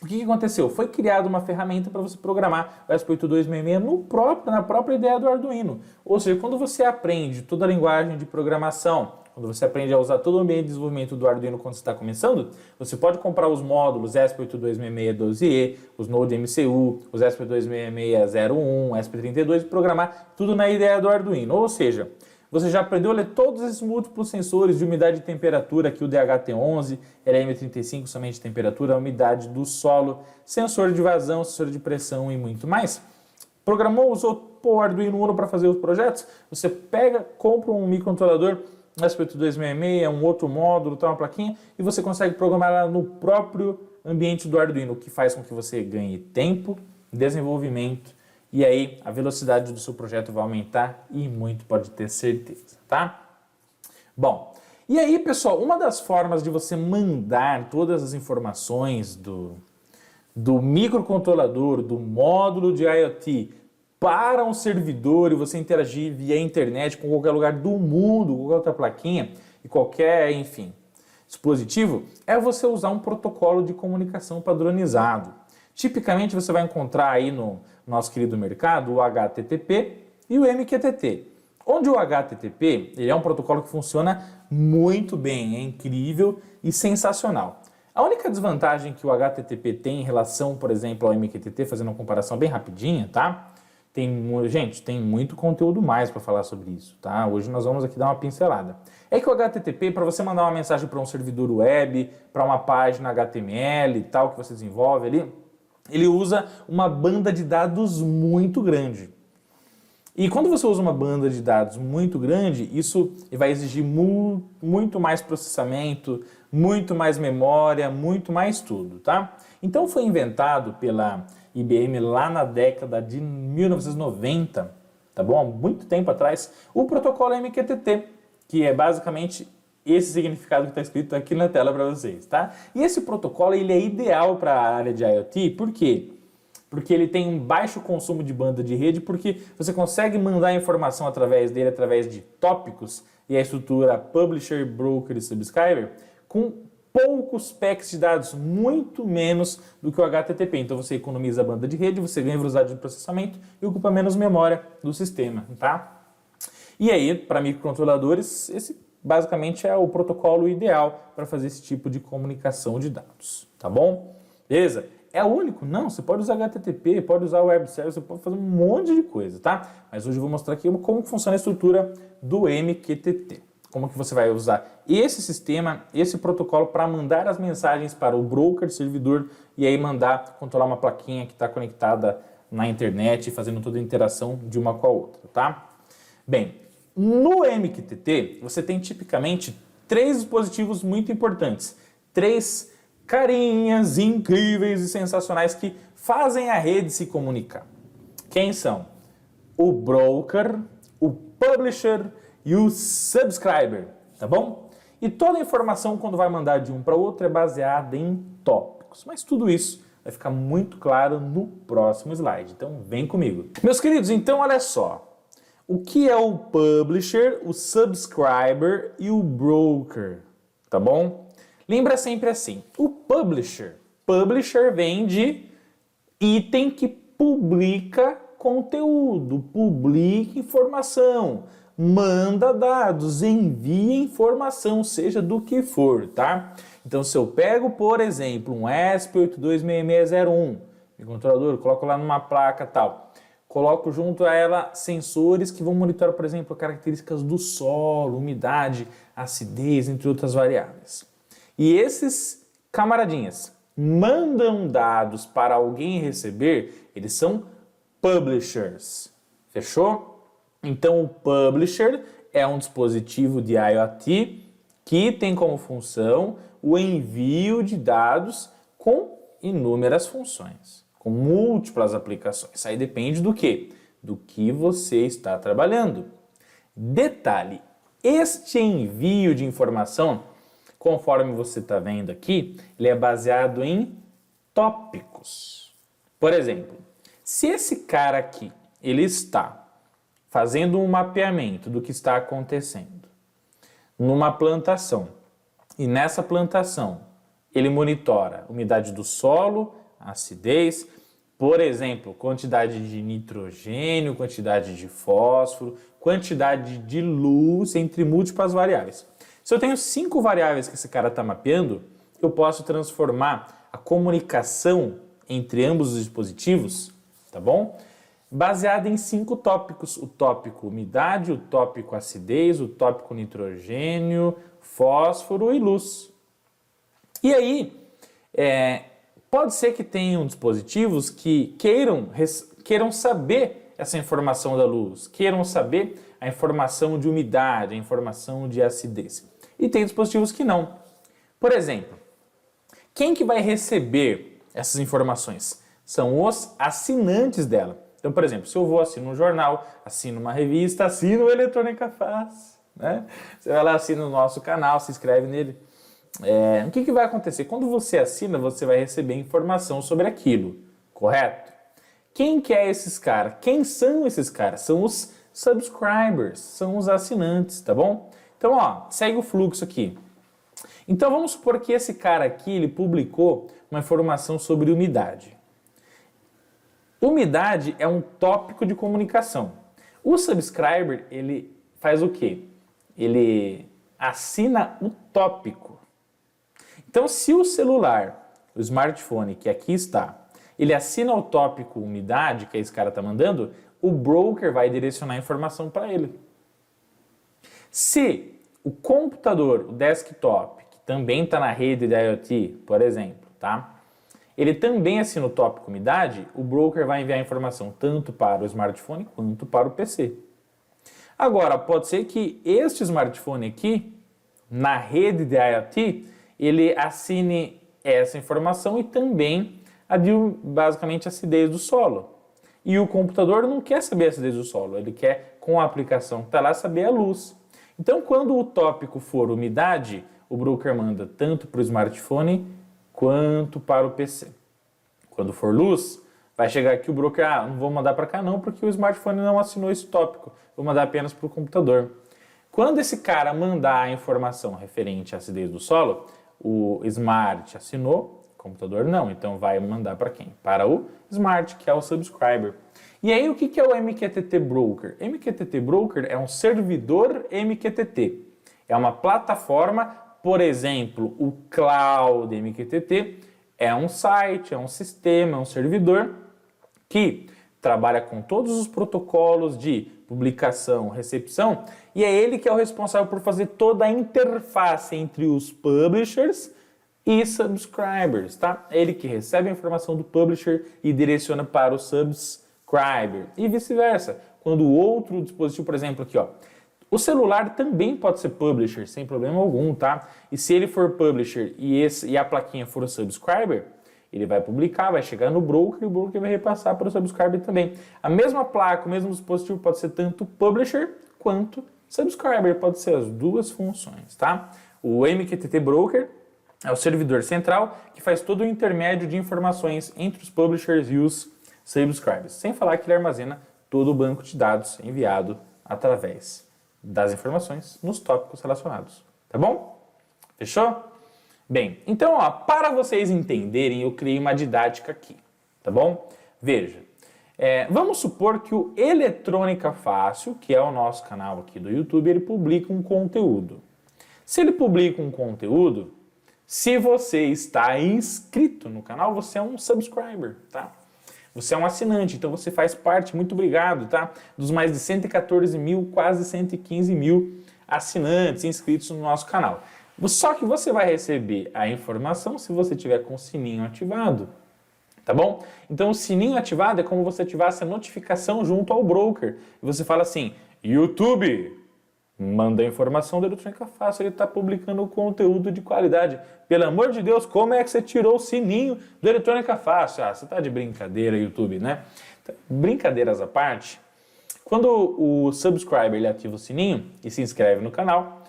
o que aconteceu? Foi criada uma ferramenta para você programar o ESP8266 na própria ideia do Arduino. Ou seja, quando você aprende toda a linguagem de programação, quando você aprende a usar todo o ambiente de desenvolvimento do Arduino quando você está começando, você pode comprar os módulos ESP826612E, os Node MCU, os ESP26601, ESP32 e programar tudo na ideia do Arduino. Ou seja, você já aprendeu a ler todos esses múltiplos sensores de umidade e temperatura, aqui o DHT11, LM35, somente temperatura, a umidade do solo, sensor de vazão, sensor de pressão e muito mais. Programou, usou o Arduino Uno para fazer os projetos? Você pega, compra um microcontrolador ESP8266, um outro módulo, uma plaquinha, e você consegue programar lá no próprio ambiente do Arduino, o que faz com que você ganhe tempo, desenvolvimento, e aí a velocidade do seu projeto vai aumentar e muito, pode ter certeza, tá? Bom, e aí, pessoal, uma das formas de você mandar todas as informações do microcontrolador, do módulo de IoT para um servidor e você interagir via internet com qualquer lugar do mundo, qualquer outra plaquinha e qualquer, enfim, dispositivo, é você usar um protocolo de comunicação padronizado. Tipicamente você vai encontrar aí no nosso querido mercado o HTTP e o MQTT. Onde o HTTP ele é um protocolo que funciona muito bem, é incrível e sensacional. A única desvantagem que o HTTP tem em relação, por exemplo, ao MQTT, fazendo uma comparação bem rapidinha, tá? Gente, tem muito conteúdo mais para falar sobre isso, tá? Hoje nós vamos aqui dar uma pincelada. É que o HTTP, para você mandar uma mensagem para um servidor web, para uma página HTML e tal que você desenvolve ali, ele usa uma banda de dados muito grande. E quando você usa uma banda de dados muito grande, isso vai exigir muito mais processamento, muito mais memória, muito mais tudo, tá? Então foi inventado pela IBM lá na década de 1990, tá bom? Há muito tempo atrás, o protocolo MQTT, que é basicamente esse significado que está escrito aqui na tela para vocês, tá? E esse protocolo ele é ideal para a área de IoT, por quê? porque ele tem um baixo consumo de banda de rede, porque você consegue mandar informação através dele, através de tópicos, e a estrutura Publisher, Broker e Subscriber, com poucos packs de dados, muito menos do que o HTTP. Então você economiza a banda de rede, você ganha velocidade de processamento e ocupa menos memória do sistema, tá? E aí, para microcontroladores, esse basicamente é o protocolo ideal para fazer esse tipo de comunicação de dados, tá bom? Beleza? É o único? Não, você pode usar HTTP, pode usar Web Service, você pode fazer um monte de coisa, tá? Mas hoje eu vou mostrar aqui como funciona a estrutura do MQTT. Como que você vai usar esse sistema, esse protocolo para mandar as mensagens para o broker, servidor, e aí mandar controlar uma plaquinha que está conectada na internet, fazendo toda a interação de uma com a outra, tá? Bem, no MQTT você tem tipicamente 3 dispositivos muito importantes, 3 carinhas incríveis e sensacionais que fazem a rede se comunicar. Quem são? O broker, o publisher e o subscriber, tá bom? E toda a informação quando vai mandar de um para o outro é baseada em tópicos. Mas tudo isso vai ficar muito claro no próximo slide. Então vem comigo. Meus queridos, então olha só. O que é o publisher, o subscriber e o broker, tá bom? Lembra sempre assim, o publisher vem de item que publica conteúdo, publica informação, manda dados, envia informação, seja do que for, tá? Então se eu pego, por exemplo, um ESP826601, meu controlador, coloco lá numa placa tal, coloco junto a ela sensores que vão monitorar, por exemplo, características do solo, umidade, acidez, entre outras variáveis. E esses camaradinhas mandam dados para alguém receber, eles são publishers. Fechou? Então o publisher é um dispositivo de IoT que tem como função o envio de dados com inúmeras funções, com múltiplas aplicações. Aí depende do quê? Do que você está trabalhando. Detalhe, este envio de informação, conforme você está vendo aqui, ele é baseado em tópicos. Por exemplo, se esse cara aqui, ele está fazendo um mapeamento do que está acontecendo numa plantação, e nessa plantação ele monitora a umidade do solo, a acidez, por exemplo, quantidade de nitrogênio, quantidade de fósforo, quantidade de luz, entre múltiplas variáveis. Se eu tenho 5 variáveis que esse cara está mapeando, eu posso transformar a comunicação entre ambos os dispositivos, tá bom? Baseada em 5 tópicos. O tópico umidade, o tópico acidez, o tópico nitrogênio, fósforo e luz. E aí, pode ser que tenham dispositivos que queiram saber essa informação da luz, queiram saber a informação de umidade, a informação de acidez. E tem dispositivos que não. Por exemplo, quem que vai receber essas informações? São os assinantes dela. Então, por exemplo, se eu assino um jornal, assino uma revista, assino o Eletrônica Fácil, né? Você vai lá, assina o nosso canal, se inscreve nele. O que vai acontecer? Quando você assina, você vai receber informação sobre aquilo, correto? Quem que é esses caras? Quem são esses caras? São os subscribers, são os assinantes, tá bom? Então, ó, segue o fluxo aqui. Então, vamos supor que esse cara aqui, ele publicou uma informação sobre umidade. Umidade é um tópico de comunicação. O subscriber, ele faz o quê? Ele assina o tópico. Então, se o celular, o smartphone, que aqui está, ele assina o tópico umidade, que esse cara está mandando, o broker vai direcionar a informação para ele. Se o computador, o desktop, que também está na rede da IoT, por exemplo, tá? Ele também assina o tópico umidade, o broker vai enviar a informação tanto para o smartphone quanto para o PC. Agora, pode ser que este smartphone aqui, na rede de IoT, ele assine essa informação e também a de, basicamente, a acidez do solo. E o computador não quer saber a acidez do solo, ele quer, com a aplicação que está lá, saber a luz. Então, quando o tópico for umidade, o broker manda tanto para o smartphone quanto para o PC. Quando for luz, Vai chegar aqui o broker, não vou mandar para cá não, porque o smartphone não assinou esse tópico, vou mandar apenas para o computador. Quando esse cara mandar a informação referente à acidez do solo, o Smart assinou, o computador não, então vai mandar para quem? Para o Smart, que é o subscriber. E aí o que é o MQTT Broker? MQTT Broker é um servidor MQTT, é uma plataforma, por exemplo, o Cloud MQTT é um site, é um sistema, é um servidor que trabalha com todos os protocolos de publicação, recepção, e é ele que é o responsável por fazer toda a interface entre os publishers e subscribers, tá? É ele que recebe a informação do publisher e direciona para o subscriber, e vice-versa. Quando o outro dispositivo, por exemplo, aqui, ó, o celular também pode ser publisher, sem problema algum, tá? E se ele for publisher e a plaquinha for o subscriber, ele vai publicar, vai chegar no broker e o broker vai repassar para o subscriber também. A mesma placa, o mesmo dispositivo pode ser tanto publisher quanto subscriber, pode ser as duas funções, tá? O MQTT Broker é o servidor central que faz todo o intermédio de informações entre os publishers e os subscribers, sem falar que ele armazena todo o banco de dados enviado através das informações nos tópicos relacionados, tá bom? Fechou? Bem, então, para vocês entenderem, eu criei uma didática aqui, tá bom? Veja, vamos supor que o Eletrônica Fácil, que é o nosso canal aqui do YouTube, ele publica um conteúdo. Se ele publica um conteúdo, se você está inscrito no canal, você é um subscriber, tá? Você é um assinante, então você faz parte, muito obrigado, tá? Dos mais de 114 mil, quase 115 mil assinantes inscritos no nosso canal. Só que você vai receber a informação se você tiver com o sininho ativado, tá bom? Então o sininho ativado é como você ativasse a notificação junto ao broker. E você fala assim, YouTube, manda a informação do Eletrônica Fácil, ele está publicando conteúdo de qualidade. Pelo amor de Deus, como é que você tirou o sininho do Eletrônica Fácil? Você está de brincadeira, YouTube, né? Então, brincadeiras à parte, quando o subscriber ele ativa o sininho e se inscreve no canal,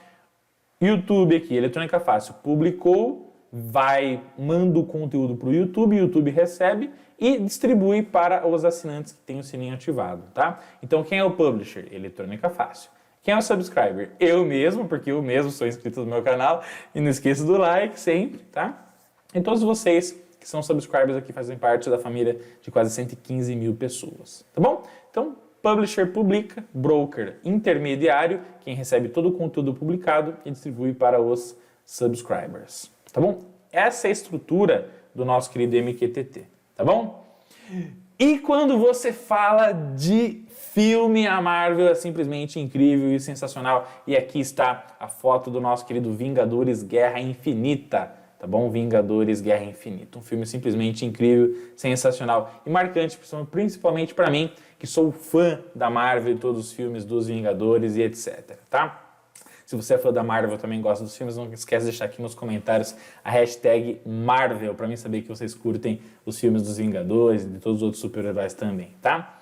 YouTube aqui, Eletrônica Fácil, publicou, manda o conteúdo para o YouTube recebe e distribui para os assinantes que têm o sininho ativado, tá? Então, quem é o publisher? Eletrônica Fácil. Quem é o subscriber? Eu mesmo, porque eu mesmo sou inscrito no meu canal e não esqueça do like sempre, tá? E todos vocês que são subscribers aqui fazem parte da família de quase 115 mil pessoas, tá bom? Então, publisher publica, broker intermediário, quem recebe todo o conteúdo publicado e distribui para os subscribers, tá bom? Essa é a estrutura do nosso querido MQTT, tá bom? E quando você fala de filme, a Marvel é simplesmente incrível e sensacional. E aqui está a foto do nosso querido Vingadores Guerra Infinita, tá bom? Vingadores Guerra Infinita. Um filme simplesmente incrível, sensacional e marcante, principalmente para mim, que sou fã da Marvel e todos os filmes dos Vingadores e etc, tá? Se você é fã da Marvel, também gosta dos filmes, não esquece de deixar aqui nos comentários a hashtag Marvel, para mim saber que vocês curtem os filmes dos Vingadores e de todos os outros super-heróis também, tá?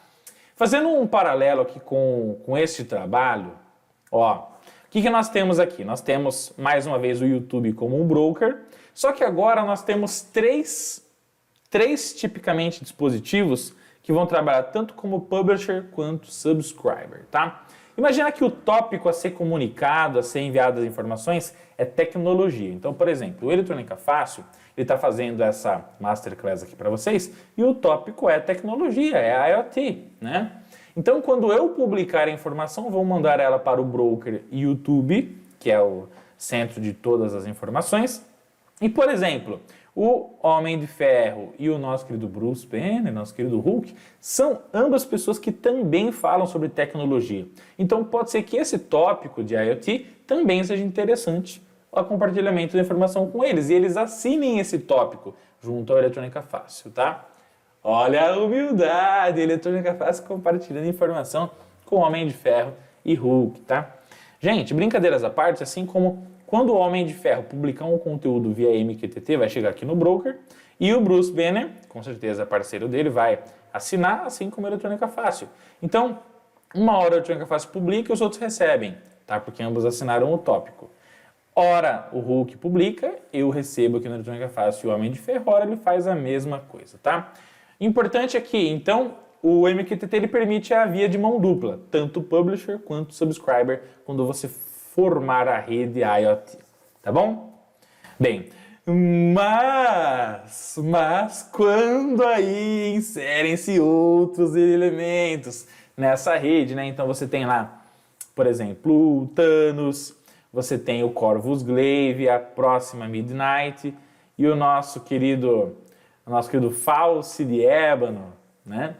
Fazendo um paralelo aqui com este trabalho, ó, o que nós temos aqui? Nós temos, mais uma vez, o YouTube como um broker, só que agora nós temos três tipicamente dispositivos que vão trabalhar tanto como publisher quanto subscriber, tá? Imagina que o tópico a ser comunicado, a ser enviado as informações é tecnologia. Então, por exemplo, o Eletrônica Fácil, ele está fazendo essa masterclass aqui para vocês e o tópico é tecnologia, é IoT, né? Então, quando eu publicar a informação, vou mandar ela para o broker YouTube, que é o centro de todas as informações. E, por exemplo, o Homem de Ferro e o nosso querido Bruce Banner, nosso querido Hulk, são ambas pessoas que também falam sobre tecnologia. Então pode ser que esse tópico de IoT também seja interessante ao compartilhamento da informação com eles. E eles assinem esse tópico junto ao Eletrônica Fácil, tá? Olha a humildade! Eletrônica Fácil compartilhando informação com o Homem de Ferro e Hulk, tá? Gente, brincadeiras à parte, assim como quando o Homem de Ferro publicar um conteúdo via MQTT, vai chegar aqui no broker, e o Bruce Banner, com certeza parceiro dele, vai assinar, assim como a Eletrônica Fácil. Então, uma hora a Eletrônica Fácil publica e os outros recebem, tá? Porque ambos assinaram o tópico. Ora, o Hulk publica, eu recebo aqui na Eletrônica Fácil e o Homem de Ferro, ora ele faz a mesma coisa, tá? Importante aqui, então, o MQTT ele permite a via de mão dupla, tanto o publisher quanto o subscriber, quando você formar a rede IoT, tá bom? Bem, mas quando aí inserem-se outros elementos nessa rede, né? Então você tem lá, por exemplo, o Thanos, você tem o Corvus Glaive, a próxima Midnight e o nosso querido False de Ébano, né?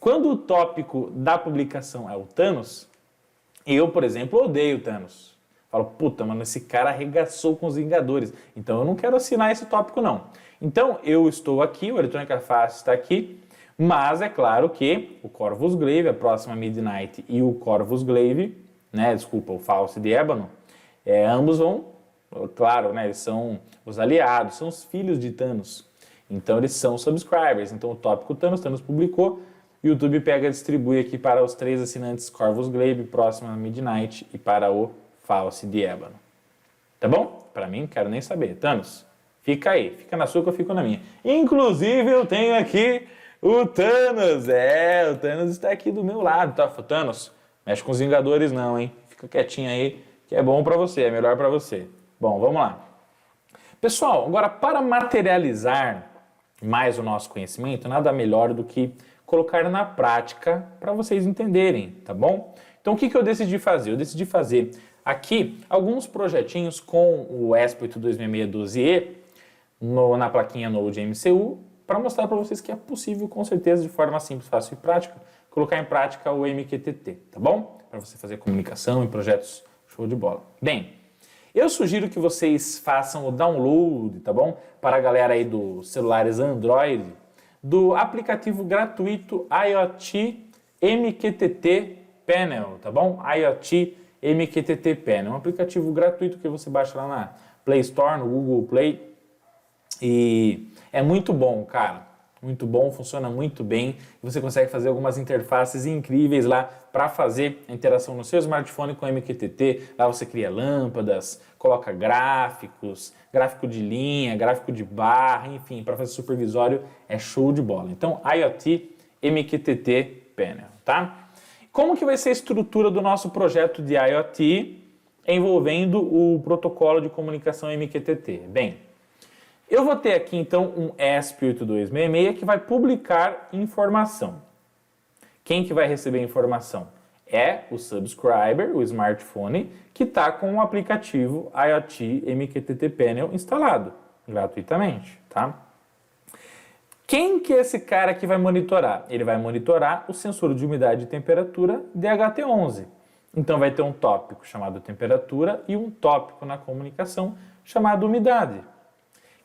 Quando o tópico da publicação é o Thanos, eu, por exemplo, odeio o Thanos. Falo, puta, mano, esse cara arregaçou com os Vingadores, então eu não quero assinar esse tópico, não. Então, eu estou aqui, o Eletrônica Fácil está aqui, mas é claro que o Corvus Glaive, a próxima Midnight e o Corvus Glaive, né, desculpa, o False de Ébano, ambos vão, claro, né, eles são os aliados, são os filhos de Thanos. Então, eles são subscribers. Então, o tópico Thanos publicou, o YouTube pega e distribui aqui para os 3 assinantes Corvus Glaive, próxima Midnight e para o False de Ébano. Tá bom? Para mim, não quero nem saber. Thanos, fica aí. Fica na sua que eu fico na minha. Inclusive, eu tenho aqui o Thanos. O Thanos está aqui do meu lado, tá? Thanos, mexe com os Vingadores não, hein? Fica quietinho aí, que é bom para você, é melhor para você. Bom, vamos lá. Pessoal, agora para materializar mais o nosso conhecimento, nada melhor do que colocar na prática para vocês entenderem, tá bom? Então, o que eu decidi fazer? Eu decidi fazer aqui alguns projetinhos com o ESP826612E na plaquinha Node MCU para mostrar para vocês que é possível, com certeza, de forma simples, fácil e prática, colocar em prática o MQTT, tá bom? Para você fazer comunicação em projetos show de bola. Bem, eu sugiro que vocês façam o download, tá bom? Para a galera aí dos celulares Android, do aplicativo gratuito IoT MQTT Panel, tá bom? IoT MQTT Panel, um aplicativo gratuito que você baixa lá na Play Store, no Google Play, e é muito bom, cara. Muito bom, funciona muito bem. Você consegue fazer algumas interfaces incríveis lá para fazer a interação no seu smartphone com o MQTT. Lá você cria lâmpadas, coloca gráficos, gráfico de linha, gráfico de barra, enfim, para fazer supervisório é show de bola. Então, IoT MQTT Panel, tá? Como que vai ser a estrutura do nosso projeto de IoT envolvendo o protocolo de comunicação MQTT? Bem, eu vou ter aqui, então, um ESP8266 que vai publicar informação. Quem que vai receber a informação? É o subscriber, o smartphone, que está com o aplicativo IoT MQTT Panel instalado, gratuitamente, tá? Quem que é esse cara que vai monitorar? Ele vai monitorar o sensor de umidade e temperatura DHT11. Então, vai ter um tópico chamado temperatura e um tópico na comunicação chamado umidade.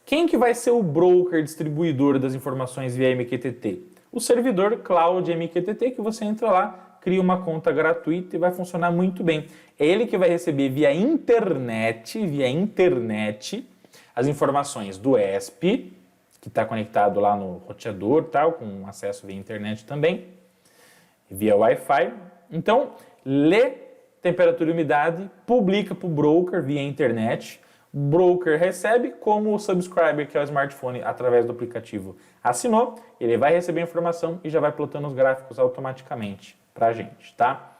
Quem que vai ser o broker distribuidor das informações via MQTT? O servidor Cloud MQTT, que você entra lá, cria uma conta gratuita e vai funcionar muito bem. É ele que vai receber via internet, as informações do ESP, que está conectado lá no roteador, tal, com acesso via internet também, via Wi-Fi. Então, lê temperatura e umidade, publica para o broker via internet, o broker recebe, como o subscriber, que é o smartphone, através do aplicativo, assinou, ele vai receber a informação e já vai plotando os gráficos automaticamente para a gente, tá?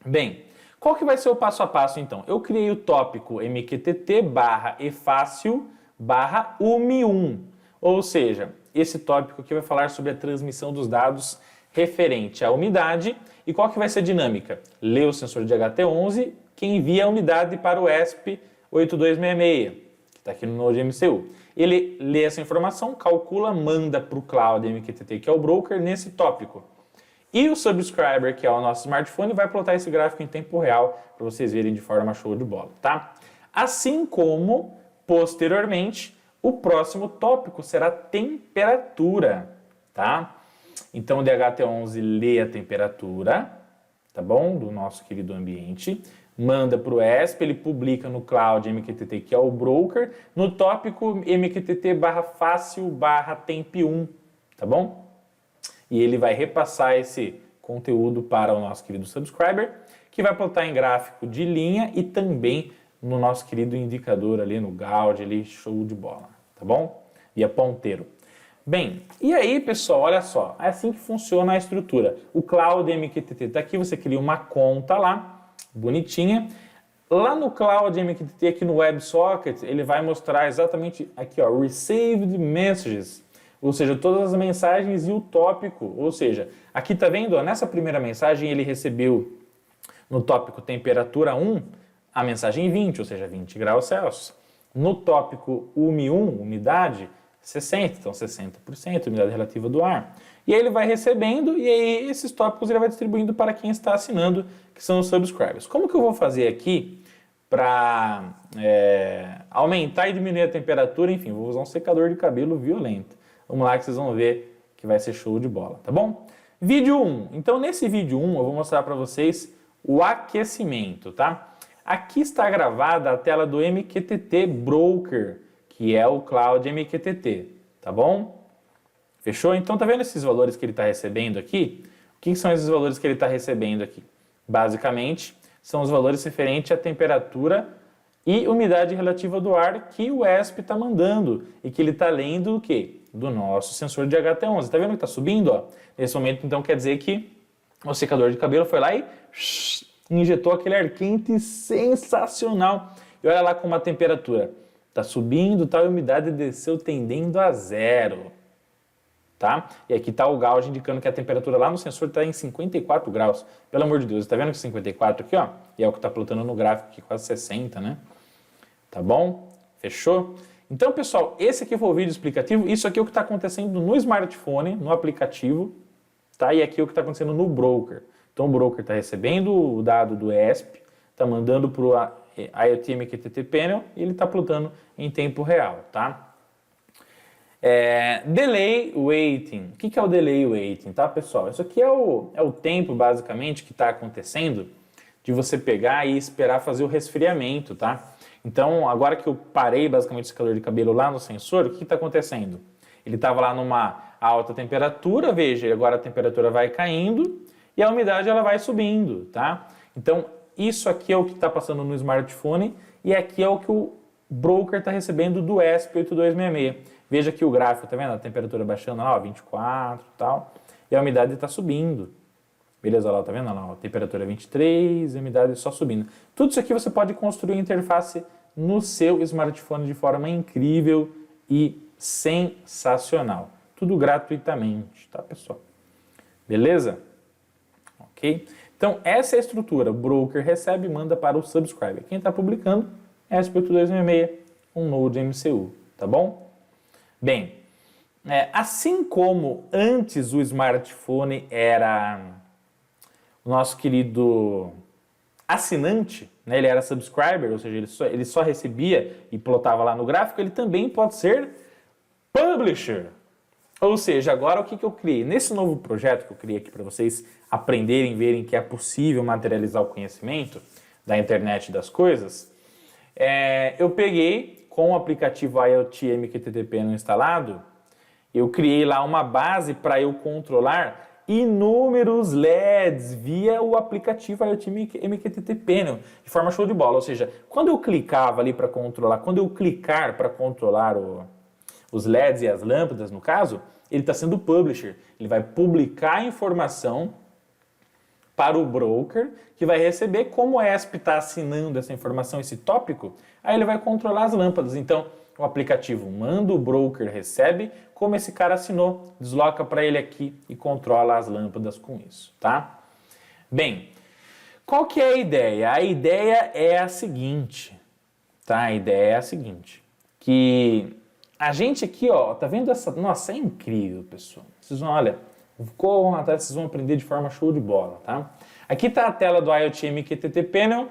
Bem, qual que vai ser o passo a passo, então? Eu criei o tópico MQTT/efácil/UMI1, ou seja, esse tópico aqui vai falar sobre a transmissão dos dados referente à umidade e qual que vai ser a dinâmica? Lê o sensor de HT11 que envia a umidade para o ESP8266, que está aqui no Node MCU. Ele lê essa informação, calcula, manda para o Cloud MQTT, que é o broker, nesse tópico. E o subscriber, que é o nosso smartphone, vai plotar esse gráfico em tempo real para vocês verem de forma show de bola, tá? Assim como, posteriormente, o próximo tópico será temperatura, tá? Então, o DHT11 lê a temperatura, tá bom? Do nosso querido ambiente, manda para o ESP, ele publica no Cloud MQTT, que é o broker, no tópico MQTT/fácil/temp1, tá bom? E ele vai repassar esse conteúdo para o nosso querido subscriber, que vai plotar em gráfico de linha e também no nosso querido indicador ali no Gaudi, ali, show de bola, tá bom? Via ponteiro. Bem, e aí, pessoal, olha só, é assim que funciona a estrutura. O Cloud MQTT está aqui, você cria uma conta lá, bonitinha. Lá no Cloud MQTT, aqui no WebSocket, ele vai mostrar exatamente aqui, ó, Received Messages, ou seja, todas as mensagens e o tópico. Ou seja, aqui tá vendo, ó, nessa primeira mensagem ele recebeu no tópico temperatura 1, a mensagem 20, ou seja, 20 graus Celsius. No tópico UMI1, umidade, 60, então 60%, umidade relativa do ar. E aí ele vai recebendo e aí esses tópicos ele vai distribuindo para quem está assinando, que são os subscribers. Como que eu vou fazer aqui para aumentar e diminuir a temperatura? Enfim, vou usar um secador de cabelo violento. Vamos lá que vocês vão ver que vai ser show de bola, tá bom? Vídeo 1. Então nesse vídeo 1 eu vou mostrar para vocês o aquecimento, tá? Aqui está gravada a tela do MQTT Broker, que é o Cloud MQTT, tá bom? Fechou? Então, tá vendo esses valores que ele está recebendo aqui? O que são esses valores que ele está recebendo aqui? Basicamente, são os valores referentes à temperatura e umidade relativa do ar que o ESP está mandando e que ele está lendo o quê? Do nosso sensor de HT11. Tá vendo que está subindo? Ó? Nesse momento, então, quer dizer que o secador de cabelo foi lá e injetou aquele ar quente sensacional. E olha lá como a temperatura está subindo, tá, a umidade desceu tendendo a zero, tá? E aqui está o gauge indicando que a temperatura lá no sensor está em 54 graus. Pelo amor de Deus, está vendo que 54 aqui, ó? E é o que está plotando no gráfico aqui, quase 60, né? Tá bom? Fechou? Então, pessoal, esse aqui foi o vídeo explicativo. Isso aqui é o que está acontecendo no smartphone, no aplicativo, tá? E aqui é o que está acontecendo no broker. Então, o broker está recebendo o dado do ESP, está mandando para o IoT MQTT Panel e ele está plotando em tempo real, tá? Delay Waiting. O que é o Delay Waiting, tá, pessoal? Isso aqui é o tempo, basicamente, que está acontecendo de você pegar e esperar fazer o resfriamento, tá? Então, agora que eu parei, basicamente, o secador de cabelo lá no sensor, o que está acontecendo? Ele estava lá numa alta temperatura, veja, agora a temperatura vai caindo e a umidade ela vai subindo, tá? Então, isso aqui é o que está passando no smartphone e aqui é o que o broker está recebendo do ESP8266. Veja aqui o gráfico, tá vendo? A temperatura baixando lá, ó, 24 e tal, e a umidade está subindo. Beleza, lá, tá vendo? Lá, a temperatura é 23, a umidade só subindo. Tudo isso aqui você pode construir a interface no seu smartphone de forma incrível e sensacional. Tudo gratuitamente, tá, pessoal? Beleza? Ok? Então, essa é a estrutura. O broker recebe e manda para o subscriber. Quem está publicando é a ESP8266, um Node MCU, tá bom? Bem, assim como antes o smartphone era o nosso querido assinante, né? Ele era subscriber, ou seja, ele só recebia e plotava lá no gráfico, ele também pode ser publisher. Ou seja, agora o que eu criei? Nesse novo projeto que eu criei aqui para vocês aprenderem, verem que é possível materializar o conhecimento da internet das coisas, eu peguei com o aplicativo IoT MQTT Panel instalado, eu criei lá uma base para eu controlar inúmeros LEDs via o aplicativo IoT MQTT Panel, de forma show de bola. Ou seja, quando eu clicava ali para controlar, quando eu clicar para controlar os LEDs e as lâmpadas, no caso, ele está sendo publisher. Ele vai publicar a informação para o broker, que vai receber. Como o ESP está assinando essa informação, esse tópico, aí ele vai controlar as lâmpadas. Então, o aplicativo manda, o broker recebe, como esse cara assinou, desloca para ele aqui e controla as lâmpadas com isso, tá? Bem, qual que é a ideia? A ideia é a seguinte, tá? A ideia é a seguinte, que a gente aqui, ó, tá vendo essa... Nossa, é incrível, pessoal. Vocês vão, olha, corram atrás, vocês vão aprender de forma show de bola, tá? Aqui tá a tela do IoT MQTT Panel.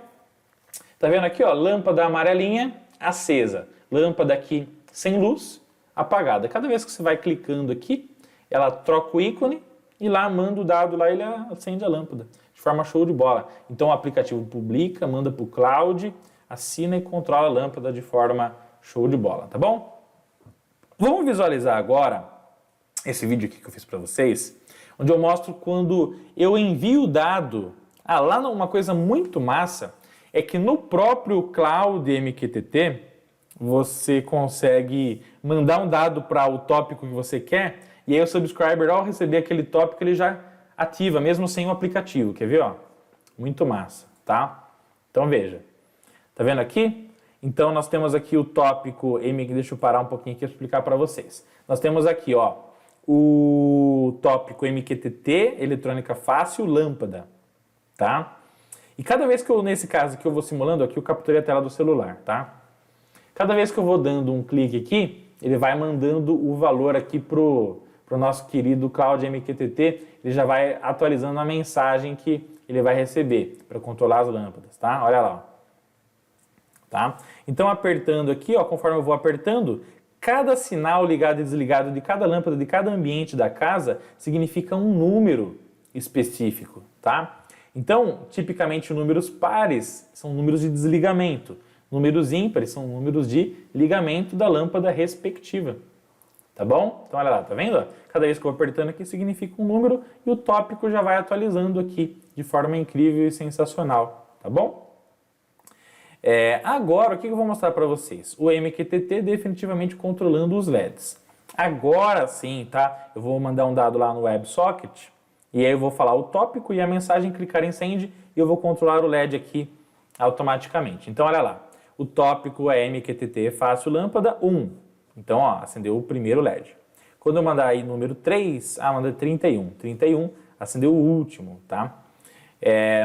Tá vendo aqui, ó, lâmpada amarelinha acesa. Lâmpada aqui sem luz, apagada. Cada vez que você vai clicando aqui, ela troca o ícone e lá manda o dado lá e ele acende a lâmpada. De forma show de bola. Então o aplicativo publica, manda para o cloud, assina e controla a lâmpada de forma show de bola, tá bom? Vamos visualizar agora esse vídeo aqui que eu fiz para vocês, onde eu mostro quando eu envio o dado. Lá uma coisa muito massa é que no próprio Cloud MQTT, você consegue mandar um dado para o tópico que você quer, e aí o subscriber, ao receber aquele tópico, ele já ativa, mesmo sem o aplicativo. Quer ver? Ó? Muito massa, tá? Então veja. Tá vendo aqui? Então nós temos aqui o tópico deixa eu parar um pouquinho aqui para explicar para vocês. Nós temos aqui, ó, o tópico MQTT, eletrônica fácil, lâmpada, tá? E cada vez que eu, nesse caso aqui, eu vou simulando, aqui eu capturei a tela do celular, tá? Cada vez que eu vou dando um clique aqui, ele vai mandando o valor aqui pro nosso querido Cloud MQTT, ele já vai atualizando a mensagem que ele vai receber para controlar as lâmpadas, tá? Olha lá. Tá? Então, apertando aqui, ó, conforme eu vou apertando, cada sinal ligado e desligado de cada lâmpada, de cada ambiente da casa, significa um número específico, tá? Então, tipicamente, números pares são números de desligamento. Números ímpares são números de ligamento da lâmpada respectiva. Tá bom? Então, olha lá, tá vendo? Cada vez que eu vou apertando aqui, significa um número e o tópico já vai atualizando aqui de forma incrível e sensacional. Tá bom? Agora, o que eu vou mostrar para vocês? O MQTT definitivamente controlando os LEDs. Agora sim, tá? Eu vou mandar um dado lá no WebSocket e aí eu vou falar o tópico e a mensagem clicar em Send e eu vou controlar o LED aqui automaticamente. Então, olha lá. O tópico é MQTT fácil lâmpada 1. Então, ó, acendeu o primeiro LED. Quando eu mandar aí número 3, manda 31. 31, acendeu o último, tá?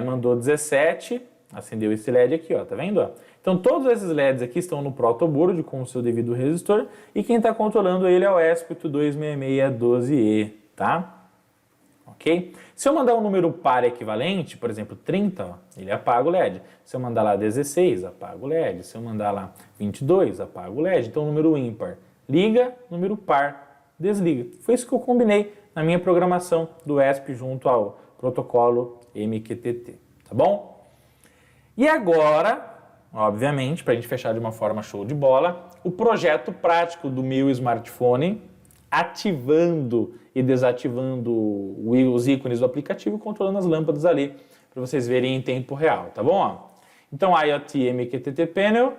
Mandou 17, acendeu esse LED aqui, ó, tá vendo? Ó? Então, todos esses LEDs aqui estão no protoboard com o seu devido resistor e quem está controlando ele é o ESP826612E, tá? Ok? Se eu mandar um número par equivalente, por exemplo, 30, ó, ele apaga o LED. Se eu mandar lá 16, apaga o LED. Se eu mandar lá 22, apaga o LED. Então, número ímpar liga, número par desliga. Foi isso que eu combinei na minha programação do ESP junto ao protocolo MQTT, tá bom? E agora, obviamente, para a gente fechar de uma forma show de bola, o projeto prático do meu smartphone, ativando e desativando os ícones do aplicativo, controlando as lâmpadas ali, para vocês verem em tempo real, tá bom? Então, IoT MQTT Panel,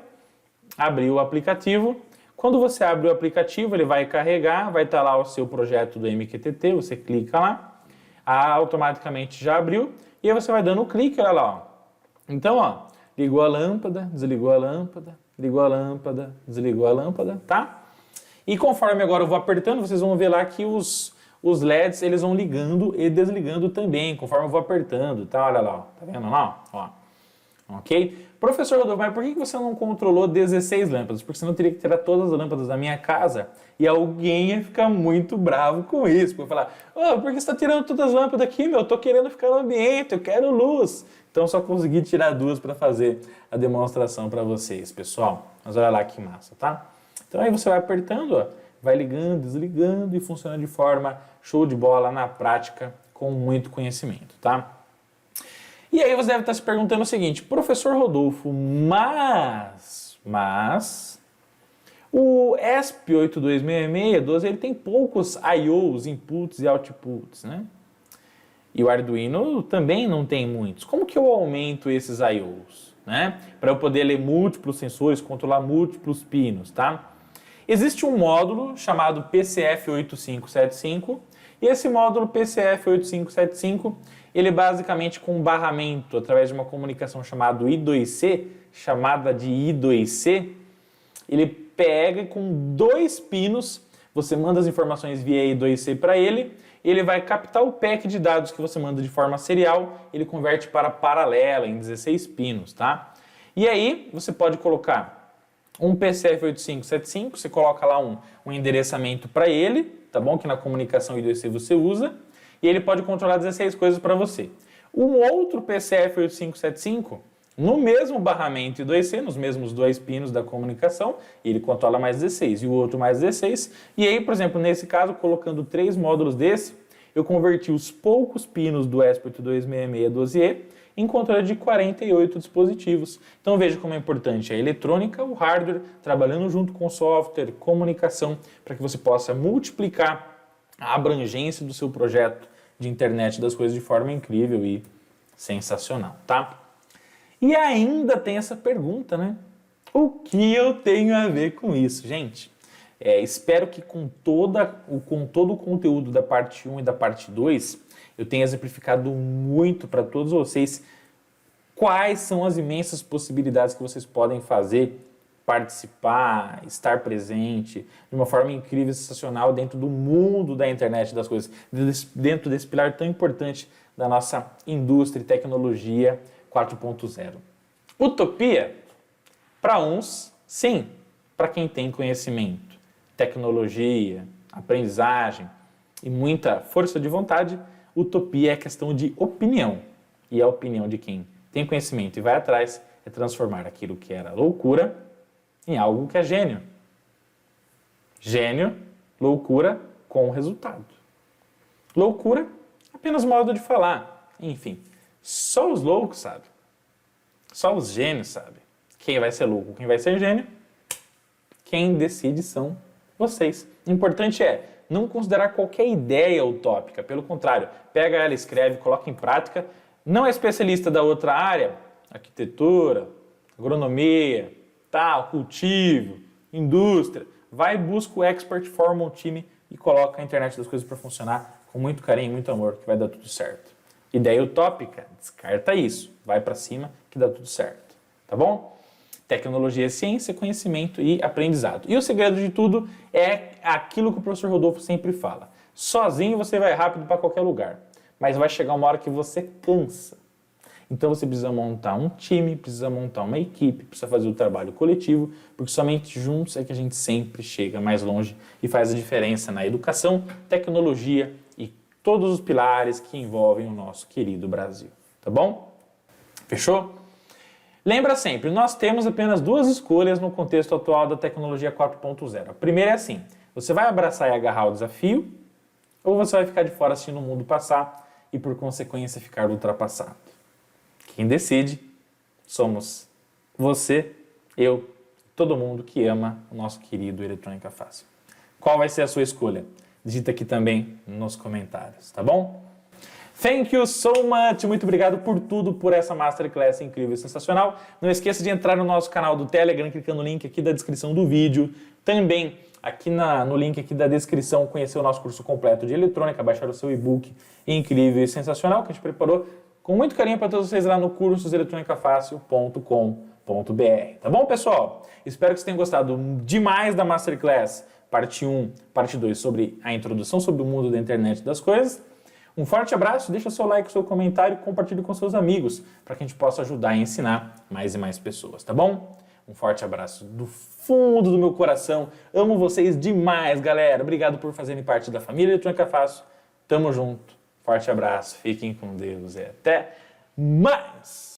abriu o aplicativo. Quando você abre o aplicativo, ele vai carregar, vai estar lá o seu projeto do MQTT, você clica lá, automaticamente já abriu, e aí você vai dando um clique, olha lá, ó. Então, ó, ligou a lâmpada, desligou a lâmpada, ligou a lâmpada, desligou a lâmpada, tá? E conforme agora eu vou apertando, vocês vão ver lá que os LEDs, eles vão ligando e desligando também, conforme eu vou apertando, tá? Olha lá, ó. Tá vendo lá? Ó. Ok? Professor Rodolfo, mas por que você não controlou 16 lâmpadas? Porque senão eu teria que tirar todas as lâmpadas da minha casa e alguém ia ficar muito bravo com isso. Porque falar, por que você está tirando todas as lâmpadas aqui, meu? Eu tô querendo ficar no ambiente, eu quero luz. Então só consegui tirar duas para fazer a demonstração para vocês, pessoal. Mas olha lá que massa, tá? Então aí você vai apertando, ó, vai ligando, desligando e funciona de forma show de bola na prática com muito conhecimento, tá? E aí você deve estar se perguntando o seguinte, professor Rodolfo, mas o ESP826612 ele tem poucos I/Os, inputs e outputs, né? E o Arduino também não tem muitos. Como que eu aumento esses I/Os, né? Para eu poder ler múltiplos sensores, controlar múltiplos pinos, tá? Existe um módulo chamado PCF8575 e esse módulo PCF8575 ele basicamente com um barramento através de uma comunicação chamada I2C, chamada de I2C, ele pega com 2 pinos, você manda as informações via I2C para ele vai captar o pack de dados que você manda de forma serial, ele converte para paralela em 16 pinos, tá? E aí você pode colocar um PCF8575, você coloca lá um endereçamento para ele, tá bom? Que na comunicação I2C você usa, e ele pode controlar 16 coisas para você. Um outro PCF8575, no mesmo barramento I2C, nos mesmos 2 pinos da comunicação, ele controla mais 16 e o outro mais 16. E aí, por exemplo, nesse caso, colocando 3 módulos desse, eu converti os poucos pinos do ESP826612E em controle de 48 dispositivos. Então veja como é importante a eletrônica, o hardware, trabalhando junto com o software, comunicação, para que você possa multiplicar a abrangência do seu projeto de internet das coisas de forma incrível e sensacional, tá? E ainda tem essa pergunta, né? O que eu tenho a ver com isso, gente? Espero que com todo o conteúdo da parte 1 e da parte 2, eu tenha exemplificado muito para todos vocês quais são as imensas possibilidades que vocês podem fazer, participar, estar presente de uma forma incrível e sensacional dentro do mundo da internet das coisas, dentro desse pilar tão importante da nossa indústria e tecnologia 4.0. Utopia? Para uns, sim, para quem tem conhecimento, tecnologia, aprendizagem e muita força de vontade, utopia é questão de opinião. E a opinião de quem tem conhecimento e vai atrás é transformar aquilo que era loucura em algo que é gênio. Gênio, loucura com resultado. Loucura, apenas modo de falar. Enfim, só os loucos sabem. Só os gênios sabem. Quem vai ser louco, quem vai ser gênio, quem decide são vocês. O importante é não considerar qualquer ideia utópica. Pelo contrário, pega ela, escreve, coloca em prática. Não é especialista da outra área, arquitetura, agronomia, cultivo, indústria. Vai, busca o expert, forma um time e coloca a internet das coisas para funcionar com muito carinho e muito amor, que vai dar tudo certo. Ideia utópica, descarta isso. Vai para cima que dá tudo certo. Tá bom? Tecnologia é ciência, conhecimento e aprendizado. E o segredo de tudo é aquilo que o professor Rodolfo sempre fala. Sozinho você vai rápido para qualquer lugar, mas vai chegar uma hora que você cansa. Então você precisa montar um time, precisa montar uma equipe, precisa fazer o trabalho coletivo, porque somente juntos é que a gente sempre chega mais longe e faz a diferença na educação, tecnologia e todos os pilares que envolvem o nosso querido Brasil. Tá bom? Fechou? Lembra sempre, nós temos apenas duas escolhas no contexto atual da tecnologia 4.0. A primeira é assim, você vai abraçar e agarrar o desafio, ou você vai ficar de fora assistindo o mundo passar e, por consequência, ficar ultrapassado. Quem decide somos você, eu, todo mundo que ama o nosso querido Eletrônica Fácil. Qual vai ser a sua escolha? Digita aqui também nos comentários, tá bom? Thank you so much! Muito obrigado por tudo, por essa Masterclass incrível e sensacional. Não esqueça de entrar no nosso canal do Telegram, clicando no link aqui da descrição do vídeo. Também aqui no link aqui da descrição, conhecer o nosso curso completo de eletrônica, baixar o seu e-book incrível e sensacional que a gente preparou com muito carinho para todos vocês lá no cursoseletronicafácil.com.br. Tá bom, pessoal? Espero que vocês tenham gostado demais da Masterclass parte 1, parte 2 sobre a introdução sobre o mundo da internet das coisas. Um forte abraço, deixa seu like, seu comentário e compartilhe com seus amigos para que a gente possa ajudar a ensinar mais e mais pessoas, tá bom? Um forte abraço do fundo do meu coração. Amo vocês demais, galera. Obrigado por fazerem parte da família Eletrônica Fácil. Tamo junto. Forte abraço, fiquem com Deus e até mais!